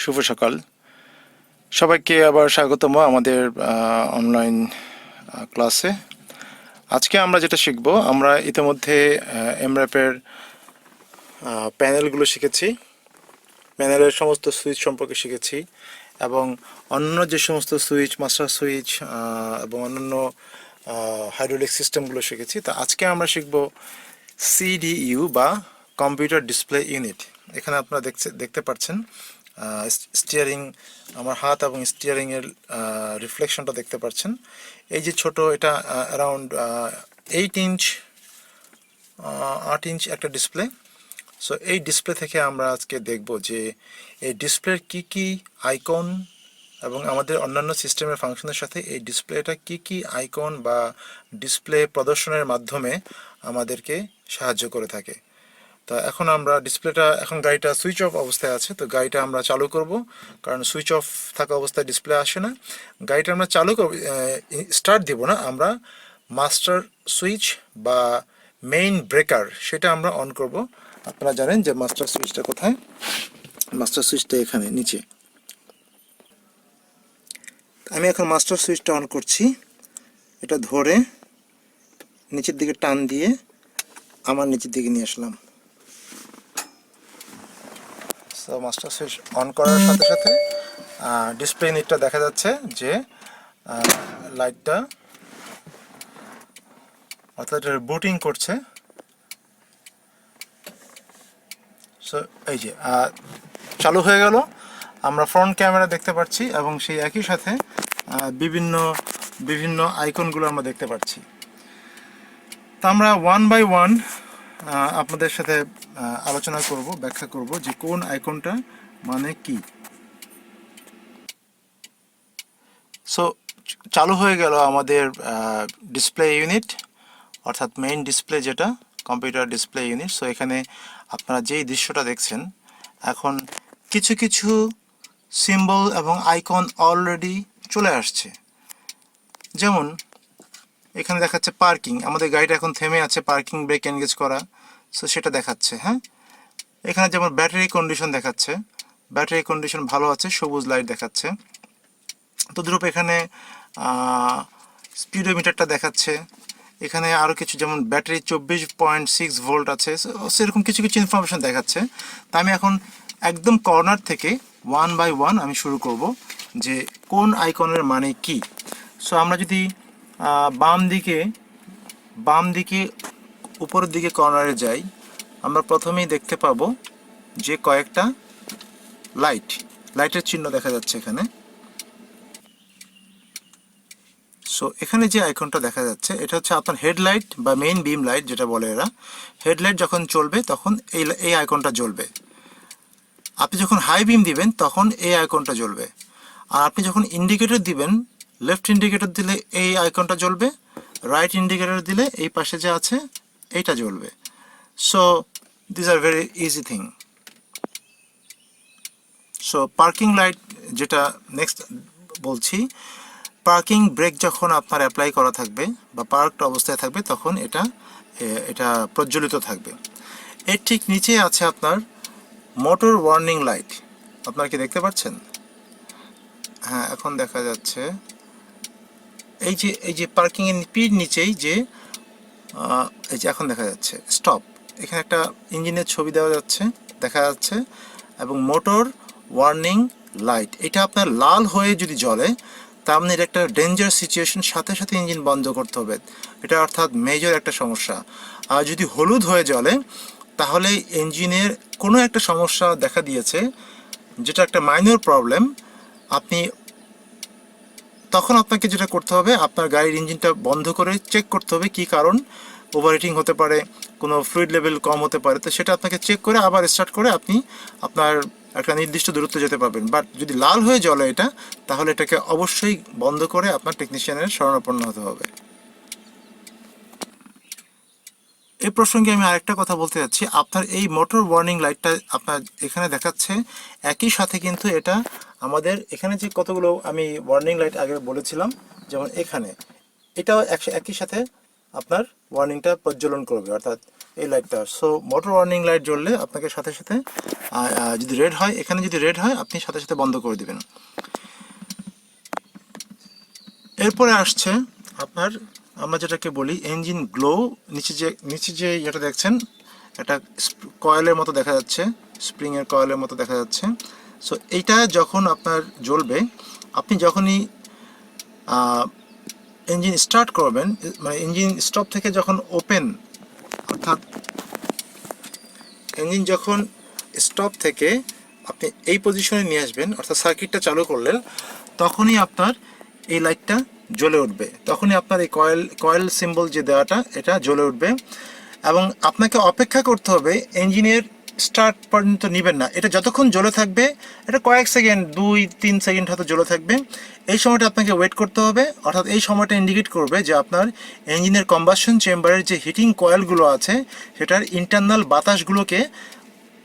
শুভ সকাল সবাইকে আবার স্বাগতম আমাদের অনলাইন ক্লাসে। আজকে আমরা যেটা শিখব, আমরা ইতিমধ্যে এমর্যাপের প্যানেলগুলো শিখেছি, প্যানেলের সমস্ত সুইচ সম্পর্কে শিখেছি এবং অন্য যে সমস্ত সুইচ, মাস্টার সুইচ এবং অন্যান্য হাইড্রোলিক সিস্টেমগুলো শিখেছি। তো আজকে আমরা শিখব সিডিইউ বা কম্পিউটার ডিসপ্লে ইউনিট। এখানে আপনারা দেখতে পাচ্ছেন স্টিয়ারিং, আমার হাত এবং স্টিয়ারিংয়ের রিফ্লেকশনটা দেখতে পাচ্ছেন। এই যে ছোট, এটা অ্যারাউন্ড 8 ইঞ্চ 8 ইঞ্চ একটা ডিসপ্লে। সো এই ডিসপ্লে থেকে আমরা আজকে দেখব যে এই ডিসপ্লের কি কি আইকন এবং আমাদের অন্যান্য সিস্টেমের ফাংশনের সাথে এই ডিসপ্লেটা কি কি আইকন বা ডিসপ্লে প্রদর্শনের মাধ্যমে আমাদেরকে সাহায্য করে থাকে। তো এখন আমরা ডিসপ্লেটা, এখন গাড়িটা সুইচ অফ অবস্থায় আছে, তো গাড়িটা আমরা চালু করব, কারণ সুইচ অফ থাকা অবস্থায় ডিসপ্লে আসে না। গাড়িটা আমরা চালু করব, স্টার্ট দিব না, আমরা মাস্টার সুইচ বা মেইন ব্রেকার সেটা আমরা অন করব। আপনারা জানেন যে মাস্টার সুইচটা কোথায়, মাস্টার সুইচটা এখানে নিচে। আমি এখন মাস্টার সুইচটা অন করছি, এটা ধরে নিচের দিকে টান দিয়ে আমার নিচের দিকে নিয়ে আসলাম। সো মাস্টার সুইচ অন করার সাথে সাথে ডিসপ্লে ইউনিটটা দেখা যাচ্ছে যে লাইটটা, অর্থাৎ এটা বুটিং করছে। সো এই যে চালু হয়ে গেল, আমরা ফ্রন্ট ক্যামেরা দেখতে পাচ্ছি এবং সেই একই সাথে বিভিন্ন বিভিন্ন আইকনগুলো আমরা দেখতে পাচ্ছি। তো আমরা ওয়ান বাই ওয়ান আপনাদের সাথে আলোচনা করব, ব্যাখ্যা করব যে কোন আইকনটা মানে কি। সো চালু হয়ে গেল আমাদের ডিসপ্লে ইউনিট, অর্থাৎ মেইন ডিসপ্লে যেটা কম্পিউটার ডিসপ্লে ইউনিট। সো এখানে আপনারা যেই দৃশ্যটা দেখছেন, এখন কিছু কিছু সিম্বল এবং আইকন অলরেডি চলে আসছে। যেমন এখানে দেখাচ্ছে পার্কিং, আমাদের গাড়িটা এখন থেমে আছে, পার্কিং ব্রেক এনগেজ করা, সো সেটা দেখাচ্ছে। হ্যাঁ, এখানে যেমন ব্যাটারি কন্ডিশন দেখাচ্ছে, ব্যাটারি কন্ডিশন ভালো আছে, সবুজ লাইট দেখাচ্ছে। তদ্রূপ এখানে স্পিডোমিটারটা দেখাচ্ছে। এখানে আরও কিছু, যেমন ব্যাটারি 24.6 ভোল্ট আছে, সেরকম কিছু কিছু ইনফরমেশন দেখাচ্ছে। তা আমি এখন একদম কর্নার থেকে ওয়ান বাই ওয়ান আমি শুরু করব যে কোন আইকনের মানে কি। সো আমরা যদি বাম দিকে উপরের দিকে কর্নারে যাই, আমরা প্রথমেই দেখতে পাবো যে কয়েকটা লাইটের চিহ্ন দেখা যাচ্ছে এখানে। সো এখানে যে আইকনটা দেখা যাচ্ছে, এটা হচ্ছে আপনার হেডলাইট বা মেইন বিম লাইট যেটা বলে এরা। হেডলাইট যখন চলবে তখন এই আইকনটা জ্বলবে। আপনি যখন হাই বিম দিবেন তখন এই আইকনটা জ্বলবে। আর আপনি যখন ইন্ডিকেটর দিবেন, লেফট ইন্ডিকেটর দিলে এই আইকনটা জ্বলবে, রাইট ইন্ডিকেটর দিলে এই পাশে যে আছে এইটা জ্বলবে। So this are very easy thing. So parking light যেটা নেক্সট বলছি, পার্কিং ব্রেক যখন আপনার অ্যাপ্লাই করা থাকবে বা পার্কড অবস্থায় থাকবে তখন এটা প্রজ্বলিত থাকবে। এর ঠিক নিচে আছে আপনার মোটর ওয়ার্নিং লাইট। আপনারা কি দেখতে পাচ্ছেন? হ্যাঁ, এখন দেখা যাচ্ছে। এই যে পার্কিং এর পির নিচেই যে এই যে এখন দেখা যাচ্ছে স্টপ, এখানে একটা ইঞ্জিনের ছবি দেখা যাচ্ছে এবং মোটর ওয়ার্নিং লাইট, এটা আপনার লাল হয়ে যদি জ্বলে তার মানে এটা একটা ডেঞ্জার সিচুয়েশন, সাথে সাথে ইঞ্জিন বন্ধ করতে হবে, এটা অর্থাৎ মেজর একটা সমস্যা। আর যদি হলুদ হয়ে জ্বলে তাহলে ইঞ্জিনের কোনো একটা সমস্যা দেখা দিয়েছে, যেটা একটা মাইনর প্রবলেম। তখন আপনাকে যেটা করতে হবে, আপনার গাড়ির ইঞ্জিনটা বন্ধ করে চেক করতে হবে কী কারণ। ওভারহিটিং হতে পারে, কোনো ফ্লুইড লেভেল কম হতে পারে, তো সেটা আপনাকে চেক করে আবার স্টার্ট করে আপনি আপনার একটা নির্দিষ্ট দূরত্ব যেতে পারবেন। বাট যদি লাল হয়ে জ্বলে এটা, তাহলে এটাকে অবশ্যই বন্ধ করে আপনার টেকনিশিয়ানের শরণাপন্ন হতে হবে। এই প্রসঙ্গে আমি আরেকটা কথা বলতে যাচ্ছি, আপনার এই মোটর ওয়ার্নিং লাইটটা আপনার এখানে দেখাচ্ছে, একই সাথে কিন্তু এটা আমাদের এখানে যে কতগুলো আমি ওয়ার্নিং লাইট আগে বলেছিলাম, যেমন এখানে এটাও একই সাথে আপনার ওয়ার্নিংটা প্রজ্বলন করবে, অর্থাৎ এই লাইটটা। সো মোটর ওয়ার্নিং লাইট জ্বললে আপনাকে সাথে সাথে যদি রেড হয়, এখানে যদি রেড হয় আপনি সাথে সাথে বন্ধ করে দিবেন। এরপরে আসছে আপনার, আমরা যেটাকে বলি ইঞ্জিন গ্লো। নিচে যে যেটা দেখছেন, এটা কয়েলের মতো দেখা যাচ্ছে, স্প্রিংয়ের কয়েলের মতো দেখা যাচ্ছে। সো এইটা যখন আপনার জ্বলবে, আপনি যখনই ইঞ্জিন স্টার্ট করবেন, মানে ইঞ্জিন স্টপ থেকে যখন ওপেন, অর্থাৎ ইঞ্জিন যখন স্টপ থেকে আপনি এই পজিশনে নিয়ে আসবেন, অর্থাৎ সার্কিটটা চালু করলেন, তখনই আপনার এই লাইটটা জ্বলে উঠবে। তখনই আপনার এই কয়েল সিম্বল যে দেওয়াটা, এটা জ্বলে উঠবে। এবং আপনাকে অপেক্ষা করতে হবে, ইঞ্জিনের স্টার্ট পর্যন্ত নেবেন না। এটা যতক্ষণ জ্বলে থাকবে, এটা কয়েক সেকেন্ড, 2-3 সেকেন্ড হয়তো জ্বলে থাকবে। এই সময়টা আপনাকে ওয়েট করতে হবে, অর্থাৎ এই সময়টা ইন্ডিকেট করবে যে আপনার ইঞ্জিনের কম্বাসন চেম্বারের যে হিটিং কয়েলগুলো আছে, সেটার ইন্টারনাল বাতাসগুলোকে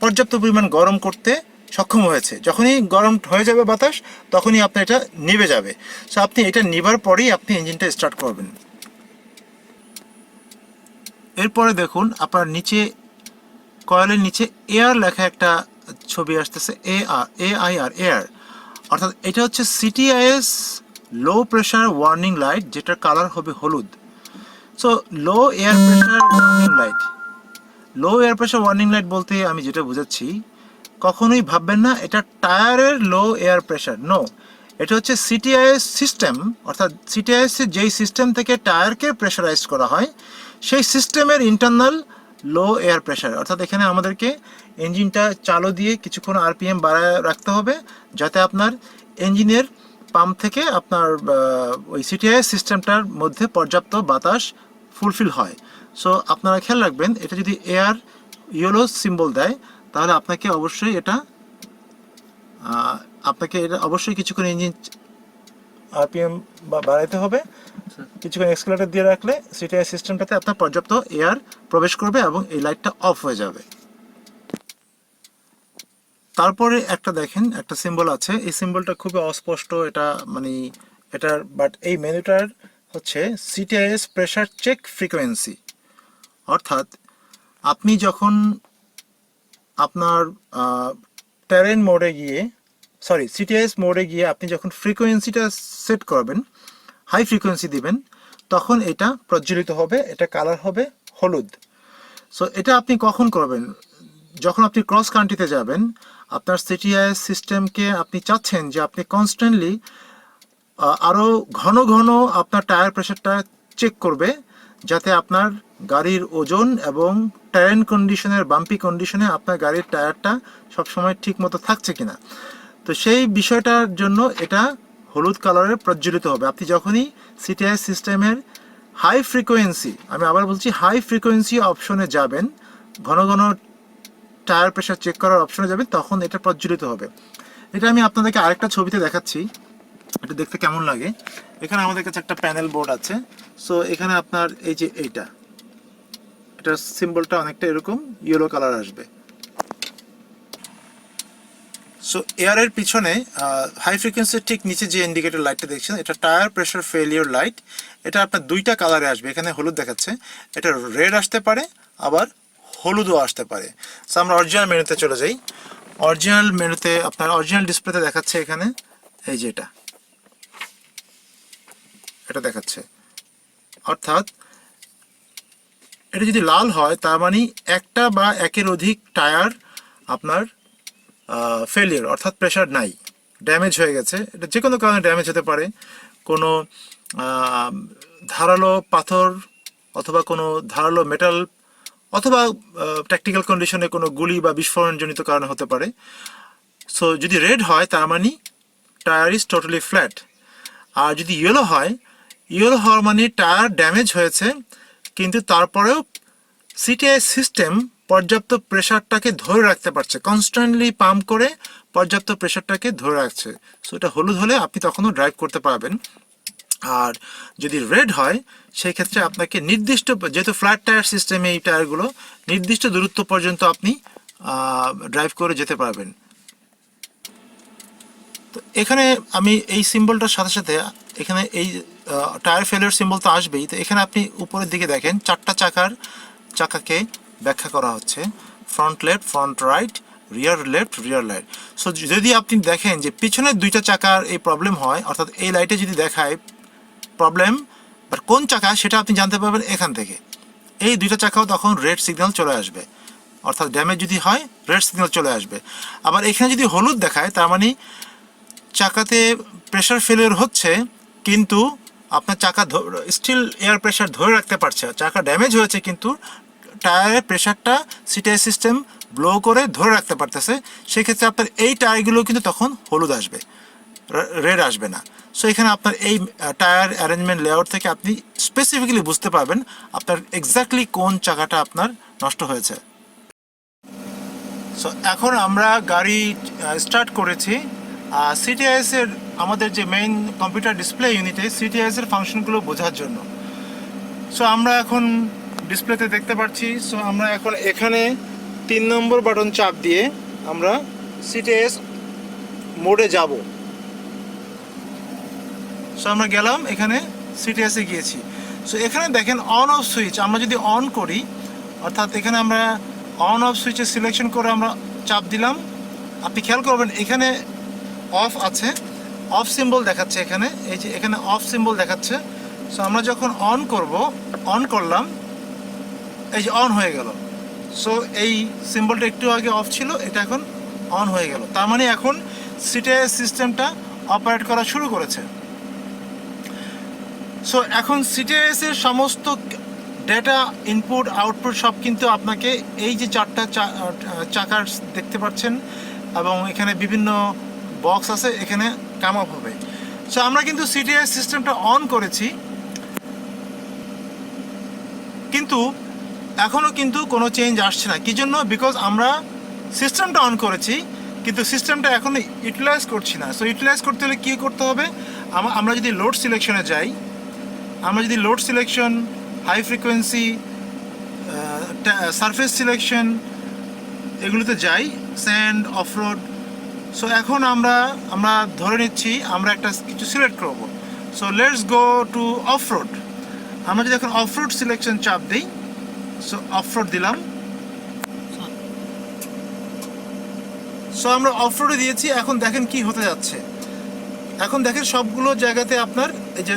পর্যাপ্ত পরিমাণ গরম করতে সক্ষম হয়েছে। যখনই গরম হয়ে যাবে বাতাস, তখনই আপনার এটা নিভে যাবে। সো আপনি এটা নিভার পরেই আপনি ইঞ্জিনটা স্টার্ট করবেন। এরপরে দেখুন আপনার নিচে, কয়েলের নিচে এয়ার লেখা একটা ছবি আসতেছে, AIR, এয়ার। অর্থাৎ এটা হচ্ছে CTIS low pressure warning light, যেটার কালার হবে হলুদ। So low air pressure warning light, low air pressure warning light বলতে আমি যেটা বুঝাচ্ছি, কখনোই ভাববেন না এটা টায়ারের লো এয়ার প্রেশার। নো, এটা হচ্ছে CTIS সিস্টেম, অর্থাৎ CTIS যেই সিস্টেম থেকে টায়ারকে প্রেশারাইজ করা হয়, সেই সিস্টেমের ইন্টারনাল লো এয়ার প্রেশার। অর্থাৎ এখানে আমাদেরকে ইঞ্জিনটা চালু দিয়ে কিছুক্ষণ RPM বাড়ায় রাখতে হবে, যাতে আপনার ইঞ্জিনের পাম্প থেকে আপনার ওই CTIS সিস্টেমটার মধ্যে পর্যাপ্ত বাতাস ফুলফিল হয়। সো আপনারা খেয়াল রাখবেন, এটা যদি এয়ার ইয়েলো সিম্বল দেয়, তাহলে আপনাকে অবশ্যই এটা অবশ্যই কিছুক্ষণ ইঞ্জিন RPM বাড়াইতে হবে। কিছুক্ষণ এক্সকেলেটর দিয়ে রাখলে CTIS সিস্টেমটাতে আপনার পর্যাপ্ত এয়ার প্রবেশ করবে এবং এই লাইটটা অফ হয়ে যাবে। তারপরে একটা দেখেন, একটা সিম্বল আছে, এই সিম্বলটা খুবই অস্পষ্ট, এটা মানে এটার, বাট এই মেনুটার হচ্ছে CTIS প্রেশার চেক ফ্রিকোয়েন্সি। অর্থাৎ আপনি যখন আপনার টেরেন মোডে গিয়ে, CTIS মোডে গিয়ে আপনি যখন ফ্রিকোয়েন্সিটা সেট করবেন, হাই ফ্রিকোয়েন্সি দিবেন, তখন এটা প্রজ্বলিত হবে, এটা কালার হবে হলুদ। সো এটা আপনি কখন করবেন? যখন আপনি ক্রস কান্ট্রিতে যাবেন, আপনার CTIS সিস্টেমকে আপনি চাচ্ছেন যে আপনি কনস্ট্যান্টলি আরও ঘন ঘন আপনার টায়ার প্রেশারটা চেক করবে, যাতে আপনার গাড়ির ওজন এবং টায়ার কন্ডিশনের, বাম্পি কন্ডিশনে আপনার গাড়ির টায়ারটা সবসময় ঠিক মতো থাকছে কিনা। তো সেই বিষয়টার জন্য এটা হলুদ কালারে প্রজ্বলিত হবে। আপনি যখনই CTIS সিস্টেমের হাই ফ্রিকোয়েন্সি, আমি আবার বলছি হাই ফ্রিকোয়েন্সি অপশনে যাবেন, ঘন ঘন টায়ার প্রেশার চেক করার অপশনে যাবেন, তখন এটা প্রজ্বলিত হবে। এটা আমি আপনাদেরকে আরেকটা ছবিতে দেখাচ্ছি, এটা দেখতে কেমন লাগে। এখানে আমাদের কাছে একটা প্যানেল বোর্ড আছে। সো এখানে আপনার এই যে এটার সিম্বলটা অনেকটা এরকম ইয়েলো কালার আসবে। সো এয়ারের পিছনে হাই ফ্রিকোয়েন্সির ঠিক নিচে যে ইন্ডিকেটর লাইটটা দেখছেন, এটা টায়ার প্রেশার ফেলিওর লাইট। এটা আপনার দুইটা কালারে আসবে, এখানে হলুদ দেখাচ্ছে, এটা রেড আসতে পারে, আবার হলুদও আসতে পারে। সো আমরা অরিজিনাল মেনুতে চলে যাই। অরিজিনাল মেনুতে আপনার অরিজিনাল ডিসপ্লেতে দেখাচ্ছে এখানে এই যে এটা দেখাচ্ছে। অর্থাৎ এটা যদি লাল হয়, তার মানে একটা বা একের অধিক টায়ার আপনার ফেলিয়ার, অর্থাৎ প্রেশার নাই, ড্যামেজ হয়ে গেছে। এটা যে কোনো কারণে ড্যামেজ হতে পারে, কোনো ধারালো পাথর অথবা কোনো ধারালো মেটাল, অথবা টেকনিক্যাল কন্ডিশনে কোনো গুলি বা বিস্ফোরণজনিত কারণে হতে পারে। সো যদি রেড হয়, তার মানে টায়ার ইজ টোটালি ফ্ল্যাট। আর যদি ইয়েলো হয়, ইয়েলো হওয়ার মানে টায়ার ড্যামেজ হয়েছে, কিন্তু তারপরেও CTIS সিস্টেম পর্যাপ্ত প্রেশারটাকে ধরে রাখতে পারছে, কনস্ট্যান্টলি পাম্প করে পর্যাপ্ত প্রেশারটাকে ধরে রাখছে। সো এটা হলুদ হলে আপনি তখনও ড্রাইভ করতে পারবেন। আর যদি রেড হয়, সেই ক্ষেত্রে আপনাকে নির্দিষ্ট, যেহেতু ফ্ল্যাট টায়ার সিস্টেমে এই টায়ারগুলো, নির্দিষ্ট দূরত্ব পর্যন্ত আপনি ড্রাইভ করে যেতে পারবেন। তো এখানে আমি এই সিম্বলটার সাথে সাথে এখানে এই টায়ার ফেলিওর সিম্বল তো আসবেই। তো এখানে আপনি উপরের দিকে দেখেন চারটা চাকাকে ব্যাখ্যা করা হচ্ছে, ফ্রন্ট লেফট, ফ্রন্ট রাইট, রিয়ার লেফট, রিয়ার রাইট। সো যদি আপনি দেখেন যে পিছনের দুইটা চাকার এই প্রবলেম হয়, অর্থাৎ এই লাইটে যদি দেখায় প্রবলেম বাট কোন চাকা সেটা আপনি জানতে পারবেন এখান থেকে। এই দুইটা চাকাও তখন রেড সিগন্যাল চলে আসবে, অর্থাৎ ড্যামেজ যদি হয় রেড সিগন্যাল চলে আসবে। আবার এখানে যদি হলুদ দেখায় তার মানে চাকাতে প্রেশার ফেলিওর হচ্ছে, কিন্তু আপনার চাকা স্টিল এয়ার প্রেশার ধরে রাখতে পারছে, চাকা ড্যামেজ হয়েছে কিন্তু টায়ারের প্রেশারটা সিটিআই সিস্টেম ব্লো করে ধরে রাখতে পারতেছে। সেক্ষেত্রে আপনার এই টায়ারগুলো কিন্তু তখন হলুদ আসবে, রেড আসবে না। সো এখানে আপনার এই টায়ার অ্যারেঞ্জমেন্ট লেআউট থেকে আপনি স্পেসিফিক্যালি বুঝতে পারবেন আপনার এক্স্যাক্টলি কোন চাকাটা আপনার নষ্ট হয়েছে। সো এখন আমরা গাড়ি স্টার্ট করেছি সিটিআইএস এর আমাদের যে মেইন কম্পিউটার ডিসপ্লে ইউনিটে সিটিআইএস এর ফাংশনগুলো বোঝার জন্য। সো আমরা এখন ডিসপ্লেতে দেখতে পাচ্ছি। সো আমরা এখন এখানে 3 নম্বর বাটন চাপ দিয়ে আমরা সিটিআইএস মোডে যাব। সো আমরা গেলাম, এখানে সিটিআইএসে গিয়েছি। সো এখানে দেখেন অন অফ সুইচ আমরা যদি অন করি, অর্থাৎ এখানে আমরা অন অফ সুইচে সিলেকশন করে আমরা চাপ দিলাম, আপনি খেয়াল করবেন এখানে অফ আছে, অফ সিম্বল দেখাচ্ছে এখানে, এই যে এখানে অফ সিম্বল দেখাচ্ছে। সো আমরা যখন অন করব, অন করলাম, এই যে অন হয়ে গেল। সো এই সিম্বলটা একটু আগে অফ ছিল, এটা এখন অন হয়ে গেল, তার মানে এখন সিটিআইএস সিস্টেমটা অপারেট করা শুরু করেছে। সো এখন সিটিআইএস এর সমস্ত ডেটা ইনপুট আউটপুট সব কিন্তু আপনাকে এই যে চারটা চাকার দেখতে পাচ্ছেন এবং এখানে বিভিন্ন বক্স আছে, এখানে কাম আপ হবে। সো আমরা কিন্তু সিটিআইএস সিস্টেমটা অন করেছি, কিন্তু এখনও কিন্তু কোনো চেঞ্জ আসছে না। কি জন্য? বিকজ আমরা সিস্টেমটা অন করেছি কিন্তু সিস্টেমটা এখন ইউটিলাইজ করছি না। সো ইউটিলাইজ করতে হলে কী করতে হবে? আমরা যদি লোড সিলেকশনে যাই, আমরা যদি load selection, high frequency, surface selection এগুলোতে যাই, স্যান্ড, অফরোড। সো এখন আমরা ধরে নিচ্ছি আমরা একটা কিছু সিলেক্ট করব। So let's go to off-road. আমরা যদি এখন অফরোড সিলেকশন চাপ দিই, সো অফরোড দিলাম। সো আমরা অফরোডে দিয়েছি। এখন দেখেন কি হতে যাচ্ছে। এখন দেখেন সবগুলো জায়গাতে আপনার এই যে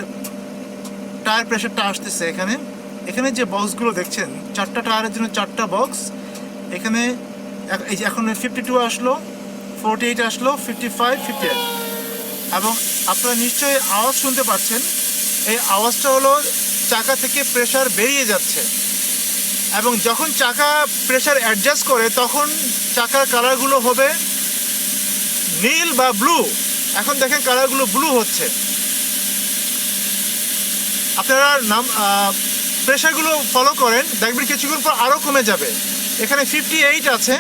টায়ার প্রেশারটা আসতেছে। এখানে যে বক্সগুলো দেখছেন, চারটা টায়ারের জন্য চারটা বক্স। এখানে এই যে এখন 52 আসলো, 48 আসলো, 55, 58। এবং আপনারা নিশ্চয়ই আওয়াজ শুনতে পাচ্ছেন। এই আওয়াজটা হলো চাকা থেকে প্রেশার বেরিয়ে যাচ্ছে। এবং যখন চাকা প্রেশার অ্যাডজাস্ট করে তখন চাকার কালারগুলো হবে নীল বা ব্লু। এখন দেখেন কালারগুলো ব্লু হচ্ছে। আপনারা প্রেশারগুলো ফলো করেন, দেখবেন কিছুক্ষণ পর আরও কমে যাবে। এখানে 58 আছে,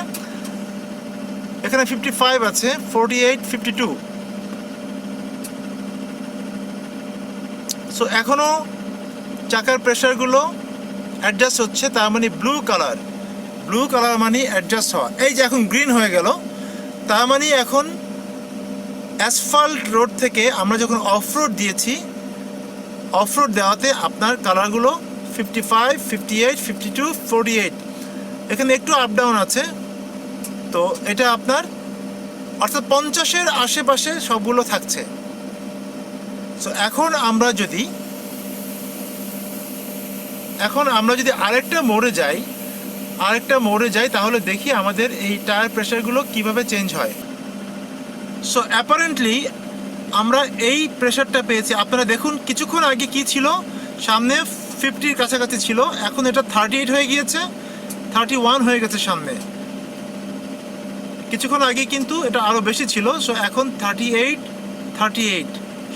এখানে 55 আছে, 48, 52। সো এখনও চাকার প্রেশারগুলো অ্যাডজাস্ট হচ্ছে, তার মানে ব্লু কালার মানে অ্যাডজাস্ট হওয়া। এই যে এখন গ্রিন হয়ে গেল, তার মানে এখন অ্যাসফাল্ট রোড থেকে আমরা যখন অফরোড দিয়েছি, অফরোড দেওয়াতে আপনার কালারগুলো 55, 58, 52, 48। এখানে একটু আপ ডাউন আছে। তো এটা আপনার অর্থাৎ 50-এর আশেপাশে সবগুলো থাকছে। সো এখন আমরা যদি আরেকটা মোড়ে যাই তাহলে দেখি আমাদের এই টায়ার প্রেশারগুলো কিভাবে চেঞ্জ হয়। সো অ্যাপারেন্টলি আমরা এই প্রেশারটা পেয়েছি। আপনারা দেখুন কিছুক্ষণ আগে কি ছিল, সামনে 50-র কাছাকাছি ছিল, এখন এটা 38 হয়ে গিয়েছে, 31 হয়ে গেছে সামনে। কিছুক্ষণ আগে কিন্তু এটা আরও বেশি ছিল। সো এখন 38,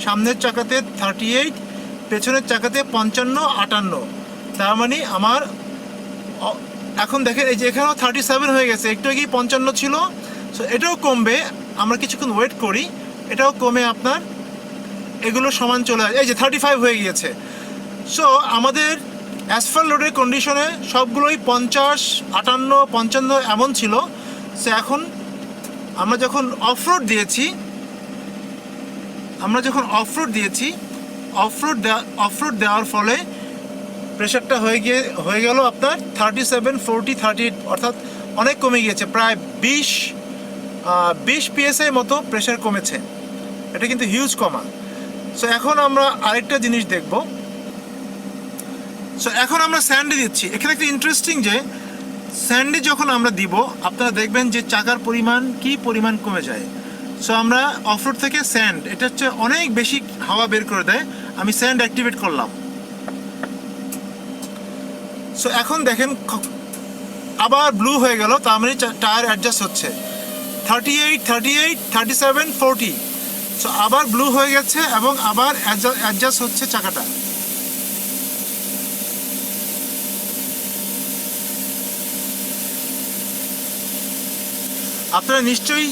সামনের চাকাতে 38, পেছনের চাকাতে 55, 58। তার মানে আমার এখন দেখেন এই যে এখানেও 37 হয়ে গেছে, একটু আগেই 55 ছিল। সো এটাও কমবে, আমরা কিছুক্ষণ ওয়েট করি, এটাও কমে আপনার এগুলো সমান চলে আসে। এই যে 35 হয়ে গিয়েছে। সো আমাদের অ্যাসফাল্ট রোডের কন্ডিশনে সবগুলোই 50, 58, 55 এমন ছিল। সো এখন আমরা যখন অফরোড দিয়েছি আমরা যখন অফরোড দিয়েছি, অফরোড দেওয়ার ফলে প্রেশারটা হয়ে গেল আপনার 37, 40, 38, অর্থাৎ অনেক কমে গিয়েছে, প্রায় 20 PSI মতো প্রেশার কমেছে। এটা কিন্তু হিউজ কমা। সো এখন আমরা আরেকটা জিনিস দেখব। সো এখন আমরা স্যান্ডে দিচ্ছি। এখানে একটা ইন্টারেস্টিং যে স্যান্ডে যখন আমরা দিব আপনারা দেখবেন যে চাকার পরিমাণ কি পরিমাণ কমে যায়। সো আমরা অফরোড থেকে স্যান্ড, এটা হচ্ছে অনেক বেশি হাওয়া বের করে দেয়। আমি স্যান্ড অ্যাক্টিভেট করলাম। সো এখন দেখেন আবার ব্লু হয়ে গেল, তার মানে টায়ার অ্যাডজাস্ট হচ্ছে 38, 38, 37, 40। সো আবার ব্লু হয়ে গেছে এবং আবার অ্যাডজাস্ট হচ্ছে চাকাটা। আপনারা নিশ্চয়ই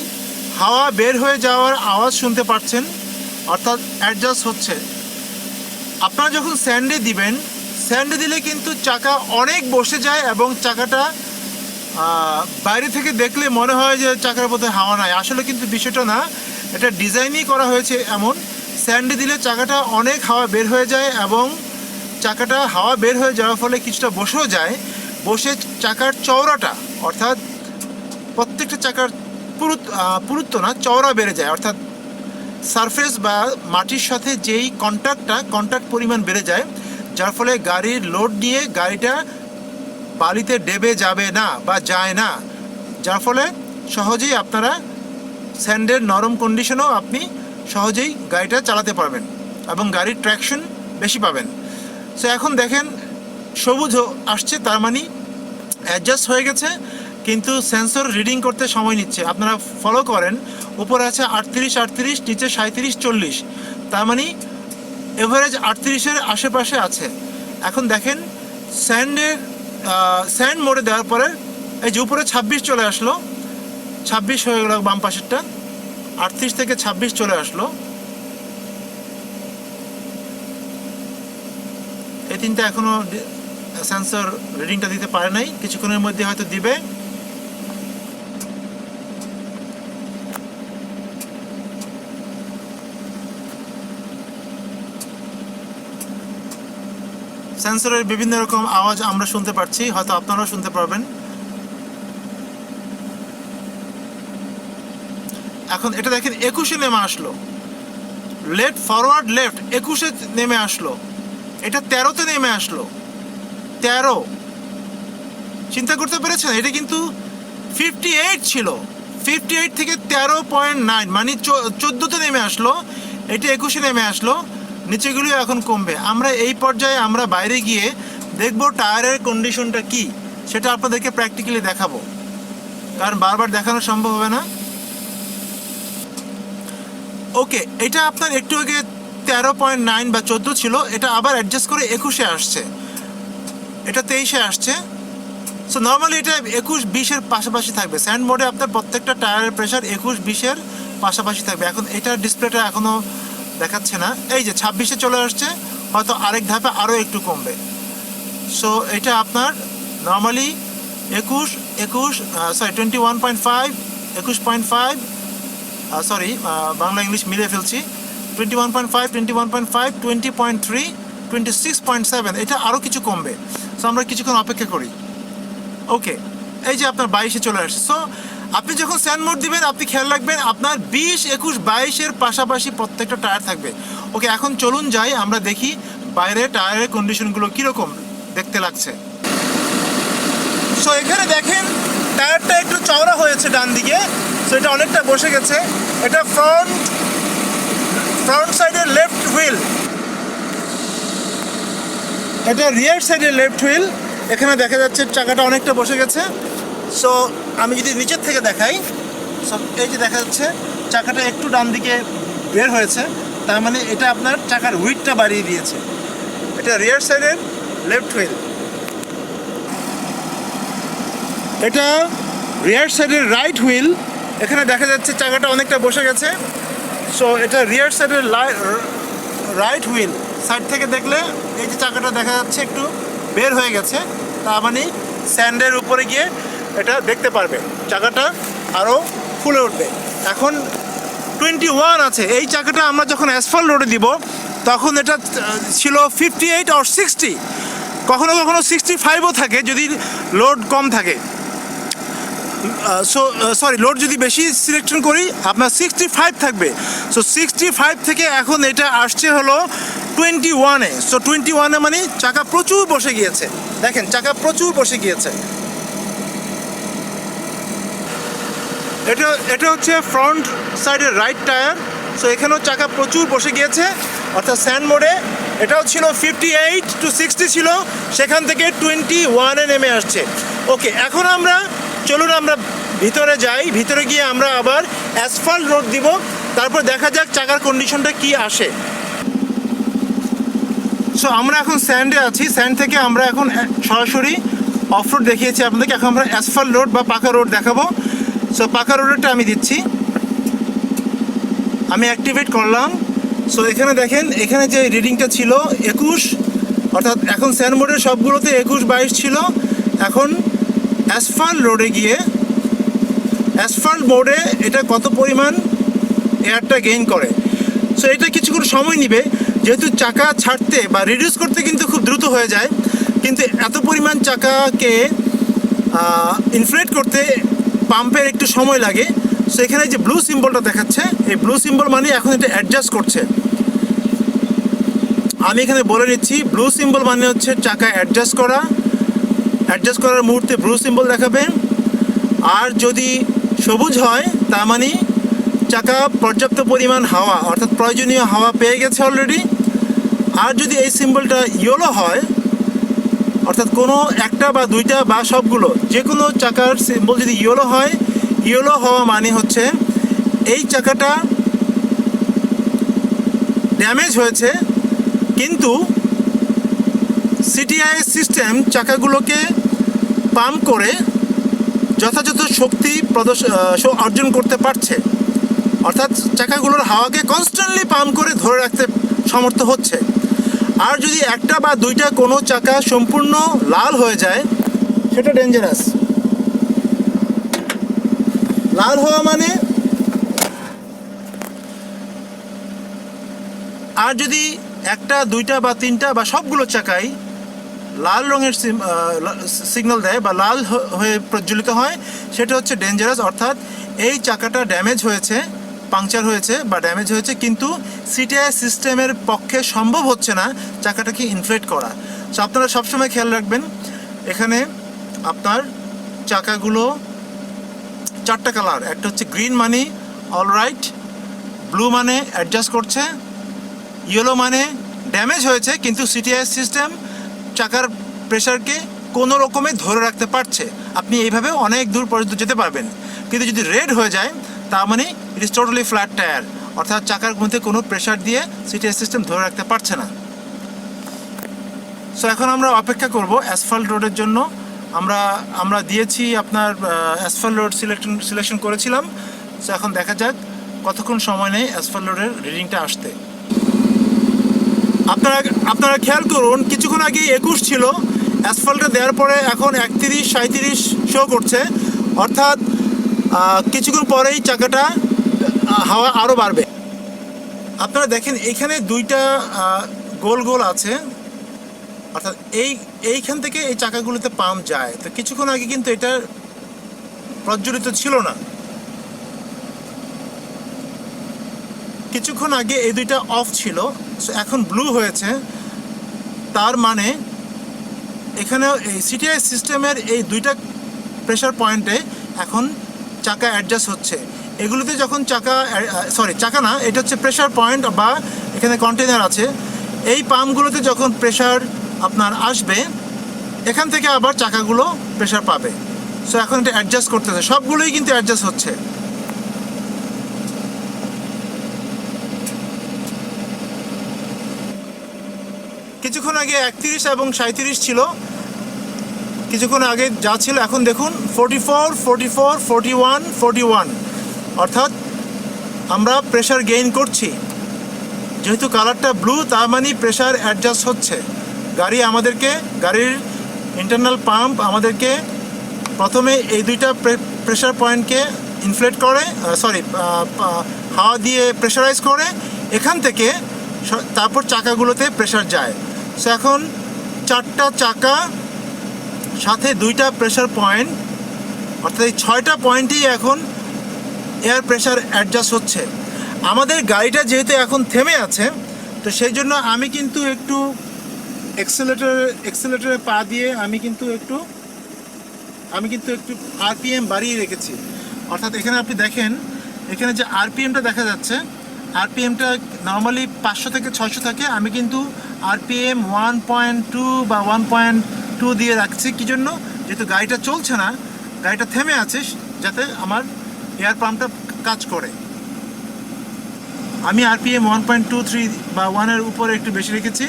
হাওয়া বের হয়ে যাওয়ার আওয়াজ শুনতে পাচ্ছেন, অর্থাৎ অ্যাডজাস্ট হচ্ছে। আপনারা যখন স্যান্ডে দিবেন, স্যান্ডে দিলে কিন্তু চাকা অনেক বসে যায় এবং চাকাটা বাইরে থেকে দেখলে মনে হয় যে চাকার মধ্যে হাওয়া নাই। আসলে কিন্তু বিষয়টা না, এটা ডিজাইনই করা হয়েছে এমন। স্যান্ডে দিলে চাকাটা অনেক হাওয়া বের হয়ে যায় এবং চাকাটা হাওয়া বের হয়ে যাওয়ার ফলে কিছুটা বসেও যায়। বসে চাকার চওড়াটা, অর্থাৎ প্রত্যেকটা চাকার পুরুত্ব না, চওড়া বেড়ে যায়। অর্থাৎ সারফেস বা মাটির সাথে যেই কন্ট্যাক্ট পরিমাণ বেড়ে যায়, যার ফলে গাড়ির লোড নিয়ে গাড়িটা বালিতে ডেবে যাবে না বা যায় না, যার ফলে সহজেই আপনারা স্যান্ডের নরম কন্ডিশনেও আপনি সহজেই গাড়িটা চালাতে পারবেন এবং গাড়ির ট্র্যাকশন বেশি পাবেন। সো এখন দেখেন সবুজ আসছে, তার মানে অ্যাডজাস্ট হয়ে গেছে, কিন্তু সেন্সর রিডিং করতে সময় নিচ্ছে। আপনারা ফলো করেন, উপরে আছে 38, 38, নিচে 37, 40, তার মানে এভারেজ 38-এর আশেপাশে আছে। এখন দেখেন স্যান্ড মোডে দেওয়ার পরে এই যে উপরে 26 চলে আসলো, 26 হয়ে গেল বাম পাশেরটা, 38 থেকে 26 চলে আসলো। এই তিনটা এখনো সেন্সর রিডিংটা দিতে পারে নাই, কিছুক্ষণের মধ্যে হয়তো দিবে। সেন্সরের বিভিন্ন রকম আওয়াজ আমরা শুনতে পাচ্ছি, হয়তো আপনারাও শুনতে পারবেন। এখন এটা দেখেন 21-এ নেমে আসলো, ফরওয়ার্ড লেফট 21-এ নেমে আসলো, এটা 13-তে নেমে আসলো। 13, চিন্তা করতে পেরেছেন? এটা কিন্তু 58 ছিল, 58 থেকে 13.9 মানে 14-তে নেমে আসলো, এটা 21-এ নেমে আসলো। নিচেগুলো এখন কমবে। আমরা এই পর্যায়ে আমরা বাইরে গিয়ে দেখব টায়ারের কন্ডিশনটা কি, সেটা আপনাদেরকে প্র্যাকটিক্যালি দেখাবো, কারণ বারবার দেখানো সম্ভব হবে না। ওকে, এটা আপনার একটু আগে 13.9 বা 14 ছিল, এটা আবার অ্যাডজাস্ট করে 21-এ আসছে, এটা 23-এ আসছে। সো নর্মালি এটা 21-20-এর পাশাপাশি থাকবে। স্যান্ড মোডে আপনার প্রত্যেকটা টায়ারের প্রেশার 21-20-এর পাশাপাশি থাকবে। এখন এটার ডিসপ্লেটা এখনও দেখাচ্ছে না, এই যে 26-এ চলে আসছে, হয়তো আরেক ধাপে আরও একটু কমবে। সো এটা আপনার নর্মালি 21.5, 21.5, সরি বাংলা ইংলিশ মিলিয়ে ফেলছি, 21.5, 21.5, 20.3, 26.7, এটা আরও কিছু কমবে। সো আমরা কিছুক্ষণ অপেক্ষা করি। ওকে, এই যে আপনার 22-এ চলে আসছে। সো আপনি যখন স্যান্ড মোড দিবেন আপনি খেয়াল রাখবেন আপনার 20, 21, 22-এর পাশাপাশি প্রত্যেকটা টায়ার থাকবে। ওকে, এখন চলুন যাই, আমরা দেখি বাইরে টায়ারের কন্ডিশনগুলো কীরকম দেখতে লাগছে। সো এখানে দেখেন টায়ারটা একটু চওড়া হয়েছে ডান দিকে, সো এটা অনেকটা বসে গেছে। এটা ফ্রন্ট সাইডের লেফট হুইল, এটা রিয়ার সাইডের লেফট হুইল। এখানে দেখা যাচ্ছে চাকাটা অনেকটা বসে গেছে। সো আমি যদি নিচের থেকে দেখাই, সো এই যে দেখা যাচ্ছে চাকাটা একটু ডান দিকে বের হয়েছে, তার মানে এটা আপনার চাকার উইডটা বাড়িয়ে দিয়েছে। এটা রিয়ার সাইডের লেফট হুইল, এটা রিয়ার সাইডের রাইট হুইল। এখানে দেখা যাচ্ছে চাকাটা অনেকটা বসে গেছে। সো এটা রিয়ার সাইডের রাইট হুইল, সাইড থেকে দেখলে এই যে চাকাটা দেখা যাচ্ছে একটু বের হয়ে গেছে, তার মানে স্যান্ডের উপরে গিয়ে এটা দেখতে পারবে, চাকাটা আরও ফুলে উঠবে। এখন 21 আছে। এই চাকাটা আমরা যখন অ্যাসফল্ট রোডে দিব তখন এটা ছিল 58 or 60, কখনো কখনো 65ও থাকে যদি লোড কম থাকে। লোড যদি বেশি সিলেকশন করি আপনার 65 থাকবে। সো 65 থেকে এখন এটা আসছে হলো 21-এ। সো 21-এ মানে চাকা প্রচুর বসে গিয়েছে। দেখেন চাকা প্রচুর বসে গিয়েছে। এটা হচ্ছে ফ্রন্ট সাইডের রাইট টায়ার। সো এখানেও চাকা প্রচুর বসে গিয়েছে, অর্থাৎ স্যান্ড মোডে এটাও ছিল 58 to 60 ছিল, সেখান থেকে 21-এ নেমে আসছে। ওকে, এখন চলুন আমরা ভিতরে যাই। ভিতরে গিয়ে আমরা আবার অ্যাসফল্ট রোড দিব, তারপর দেখা যাক চাকার কন্ডিশনটা কি আসে। সো আমরা এখন স্যান্ডে আছি, স্যান্ড থেকে আমরা এখন সরাসরি অফ রোড দেখিয়েছি আপনাদেরকে, এখন আমরা অ্যাসফল্ট রোড বা পাকা রোড দেখাবো। সো পাকা রোডেরটা আমি দিচ্ছি, আমি অ্যাক্টিভেট করলাম। সো এখানে দেখেন, এখানে যে রিডিংটা ছিল 21, অর্থাৎ এখন স্যান্ড মোডের সবগুলোতে 21-22 ছিল। এখন অ্যাসফল্ট রোডে গিয়ে অ্যাসফল্ট মোডে এটা কত পরিমাণ এয়ারটা গেইন করে। সো এটা কিছুক্ষণ সময় নেবে, যেহেতু চাকা ছাড়তে বা রিডিউস করতে কিন্তু খুব দ্রুত হয়ে যায়, কিন্তু এত পরিমাণ চাকাকে ইনফ্লেট করতে পাম্পের একটু সময় লাগে। সো এখানে যে ব্লু সিম্বলটা দেখাচ্ছে, এই ব্লু সিম্বল মানে এখন এটা অ্যাডজাস্ট করছে। আমি এখানে বলে নিচ্ছি, ব্লু সিম্বল মানে হচ্ছে চাকা অ্যাডজাস্ট করার মুহূর্তে ব্লু সিম্বল দেখাবে। আর যদি সবুজ হয় তার মানে চাকা পর্যাপ্ত পরিমাণ হাওয়া, অর্থাৎ প্রয়োজনীয় হাওয়া পেয়ে গেছে অলরেডি। আর যদি এই সিম্বলটা ইয়েলো হয়, অর্থাৎ কোনো একটা বা দুইটা বা সবগুলো, যে কোনো চাকার সিম্বল যদি ইয়েলো হয়, ইয়েলো হওয়া মানে হচ্ছে এই চাকাটা ড্যামেজ হয়েছে, কিন্তু সিটিআই সিস্টেম চাকাগুলোকে পাম্প করে যথাযথ শক্তি অর্জন করতে পারছে, অর্থাৎ চাকাগুলোর হাওয়াকে কনস্ট্যান্টলি পাম্প করে ধরে রাখতে সমর্থ হচ্ছে। আর যদি একটা বা দুইটা কোনো চাকা সম্পূর্ণ লাল হয়ে যায়, সেটা ডেঞ্জারাস। লাল হওয়া মানে, আর যদি একটা দুইটা বা তিনটা বা সবগুলো চাকাই লাল রঙের সিগন্যাল দেয় বা লাল হয়ে প্রজ্বলিত হয়, সেটা হচ্ছে ডেঞ্জারাস। অর্থাৎ এই চাকাটা ড্যামেজ হয়েছে, পাংচার হয়েছে বা ড্যামেজ হয়েছে, কিন্তু সিটিআই সিস্টেমের পক্ষে সম্ভব হচ্ছে না চাকাটাকে ইনফ্লেট করা। সো আপনারা সবসময় খেয়াল রাখবেন, এখানে আপনার চাকাগুলো 4টা কালার, একটা হচ্ছে গ্রিন মানে অলরাইট, ব্লু মানে অ্যাডজাস্ট করছে, ইয়েলো মানে ড্যামেজ হয়েছে কিন্তু সিটিআই সিস্টেম চাকার প্রেশারকে কোনো রকমে ধরে রাখতে পারছে। আপনি এইভাবে অনেক দূর পর্যন্ত যেতে পারবেন। কিন্তু যদি রেড হয়ে যায় তার মানে it is totally flat tyre, অর্থাৎ চাকার মধ্যে কোনো প্রেশার দিয়ে সিটিআই সিস্টেম ধরে রাখতে পারছে না। সো এখন আমরা অপেক্ষা করব অ্যাসফল্ট রোডের জন্য। আমরা দিয়েছি আপনার অ্যাসফল্ট রোড সিলেকশন করেছিলাম। সো এখন দেখা যাক কতক্ষণ সময় নেই অ্যাসফল্ট রোডের রিডিংটা আসতে। আপনারা খেয়াল করুন, কিছুক্ষণ আগে 21 ছিল, অ্যাসফল্টে দেওয়ার পরে এখন 31-37 শো করছে, অর্থাৎ কিছুক্ষণ পরেই চাকাটা হাওয়া আরও বাড়বে। আপনারা দেখেন এখানে দুইটা গোল গোল আছে, অর্থাৎ এইখান থেকে এই চাকাগুলোতে পাম্প যায়। তো কিছুক্ষণ আগে কিন্তু এটা প্রজ্বলিত ছিল না, কিছুক্ষণ আগে এই দুইটা অফ ছিল। সো এখন ব্লু হয়েছে, তার মানে এখানে এই সিটিআই সিস্টেমের এই দুইটা প্রেশার পয়েন্টে এখন চাকা অ্যাডজাস্ট হচ্ছে। এগুলোতে যখন চাকা না, এটা হচ্ছে প্রেশার পয়েন্ট বা এখানে কন্টেনার আছে। এই পাম্পগুলোতে যখন প্রেশার আপনার আসবে, এখান থেকে আবার চাকাগুলো প্রেশার পাবে। সো এখন এটা অ্যাডজাস্ট করতেছে, সবগুলোই কিন্তু অ্যাডজাস্ট হচ্ছে। কিছুক্ষণ আগে 31 এবং 37 ছিল, কিছুক্ষণ আগে যা ছিল এখন দেখুন 44, 44, 41, 41, অর্থাৎ আমরা প্রেশার গেইন করছি। যেহেতু কালারটা ব্লু, তার মানে প্রেশার অ্যাডজাস্ট হচ্ছে। গাড়ির ইন্টারনাল পাম্প আমাদেরকে প্রথমে এই দুইটা প্রেশার পয়েন্টকে ইনফ্লেট করে, হাওয়া দিয়ে প্রেশারাইজ করে, এখান থেকে তারপর চাকাগুলোতে প্রেশার যায়। সো এখন 4টা চাকা সাথে 2টা প্রেশার পয়েন্ট, অর্থাৎ এই 6টা পয়েন্টেই এখন এয়ার প্রেশার অ্যাডজাস্ট হচ্ছে। আমাদের গাড়িটা যেহেতু এখন থেমে আছে, তো সেই জন্য আমি কিন্তু একটু এক্সেলেটরে পা দিয়ে আমি কিন্তু একটু আরপিএম বাড়িয়ে রেখেছি। অর্থাৎ এখানে আপনি দেখেন, এখানে যে আরপিএমটা দেখা যাচ্ছে, আরপিএমটা নর্মালি 500 থেকে 600 থাকে, আমি কিন্তু আরপিএম 1.2 বা 1.2 দিয়ে রাখছি। কী জন্য? যেহেতু গাড়িটা চলছে না, গাড়িটা থেমে আছে, যাতে আমার এয়ার পাম্পটা কাজ করে। আমি আরপিএম 1.23 বা 1-এর উপরে একটু বেশি রেখেছি।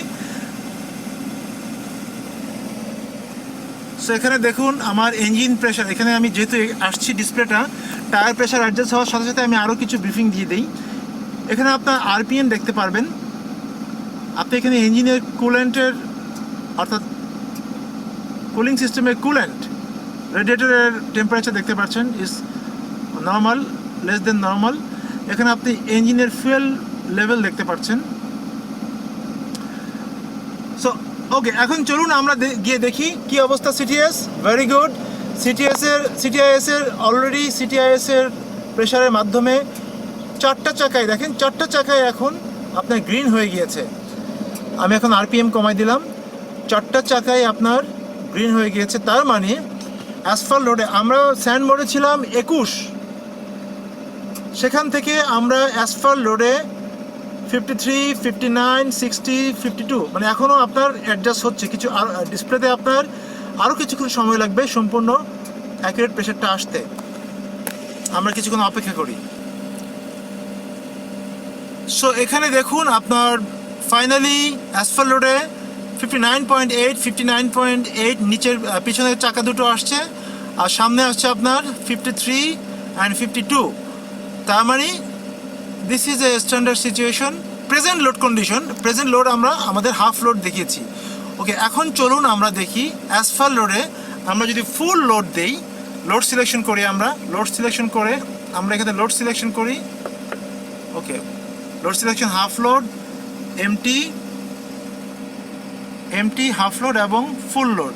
সো এখানে দেখুন আমার ইঞ্জিন প্রেশার, এখানে আমি যেহেতু আসছি ডিসপ্লেটা, টায়ার প্রেশার অ্যাডজাস্ট হওয়ার সাথে সাথে আমি আরও কিছু ব্রিফিং দিয়ে দিই। এখানে আপনার আরপিএম দেখতে পারবেন, আপনি এখানে ইঞ্জিনের কুলেন্টের, অর্থাৎ কুলিং সিস্টেমের কুলেন্ট রেডিয়েটরের টেম্পারেচার দেখতে পাচ্ছেন, is normal, less than normal. এখানে আপনি ইঞ্জিনের ফুয়েল লেভেল দেখতে পাচ্ছেন। সো ওকে, এখন চলুন আমরা গিয়ে দেখি কি অবস্থা সিটিএস। Very good. সিটিআইএসের অলরেডি সিটিআইএসের প্রেশারের মাধ্যমে 4টা চাকায়, দেখেন 4টা চাকায় এখন আপনার গ্রিন হয়ে গিয়েছে। আমি এখন আরপিএম কমাই দিলাম, 4টা চাকায় আপনার গ্রিন হয়ে গিয়েছে। তার মানে অ্যাসফাল্ট রোডে, আমরা স্যান্ড মোডে ছিলাম 21, সেখান থেকে আমরা অ্যাসফাল্ট রোডে 53, 59, 60, 52, মানে এখনও আপনার অ্যাডজাস্ট হচ্ছে। কিছু ডিসপ্লেতে আপনার আরও কিছুক্ষণ সময় লাগবে সম্পূর্ণ অ্যাকুরেট প্রেশারটা আসতে। আমরা কিছুক্ষণ অপেক্ষা করি। সো এখানে দেখুন আপনার ফাইনালি অ্যাসফাল্ট রোডে 59.8, 59.8 নিচের পিছনের চাকা দুটো আসছে, আর সামনে আসছে আপনার 53 অ্যান্ড 52। তার মানে this is a standard situation. Present load condition, present load আমরা আমাদের হাফ লোড দেখিয়েছি। ওকে, এখন চলুন আমরা দেখি অ্যাসফাল্ট রোডে আমরা যদি ফুল লোড দেই, লোড সিলেকশন করি, আমরা এখানে লোড সিলেকশন করি। Okay, load selection half load, empty, half load এবং ফুল লোড।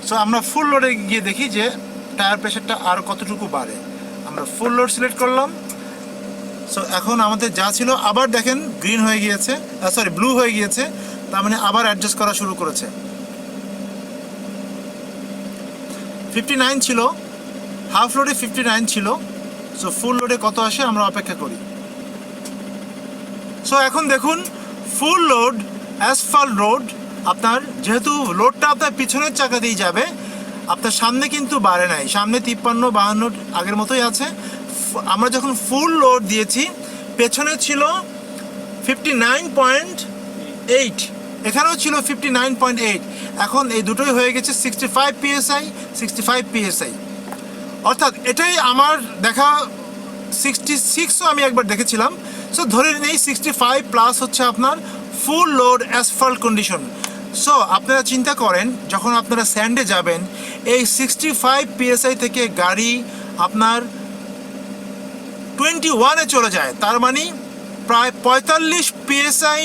সো আমরা ফুল লোডে গিয়ে দেখি যে টায়ার প্রেশারটা আর কতটুকু বাড়ে। আমরা ফুল লোড সিলেক্ট করলাম। সো এখন আমাদের যা ছিল আবার দেখেন গ্রিন হয়ে গিয়েছে, ব্লু হয়ে গিয়েছে। তার মানে আবার অ্যাডজাস্ট করা শুরু করেছে। 59 ছিল, হাফ লোডে 59 ছিল। সো ফুল লোডে কত আসে আমরা অপেক্ষা করি। সো এখন দেখুন ফুল লোড অ্যাসফাল্ট রোড, আপনার যেহেতু লোডটা আপনার পিছনের চাকা দিয়ে যাবে, আপনার সামনে কিন্তু বাড়ে নাই, সামনে 53, 52 আগের মতোই আছে। আমরা যখন ফুল লোড দিয়েছি পেছনে ছিল 59.8, এখানেও ছিল 59.8, এখন এই দুটোই হয়ে গেছে 65 PSI। অর্থাৎ এটাই আমার দেখা, 66ও আমি একবার দেখেছিলাম। সো ধরে নেই 65 প্লাস হচ্ছে আপনার full load Asphalt condition. So আপনারা চিন্তা করেন, যখন আপনারা স্যান্ডে যাবেন, এই 65 PSI থেকে গাড়ি আপনার 21-এ চলে যায়। তার মানে প্রায় 45 PSI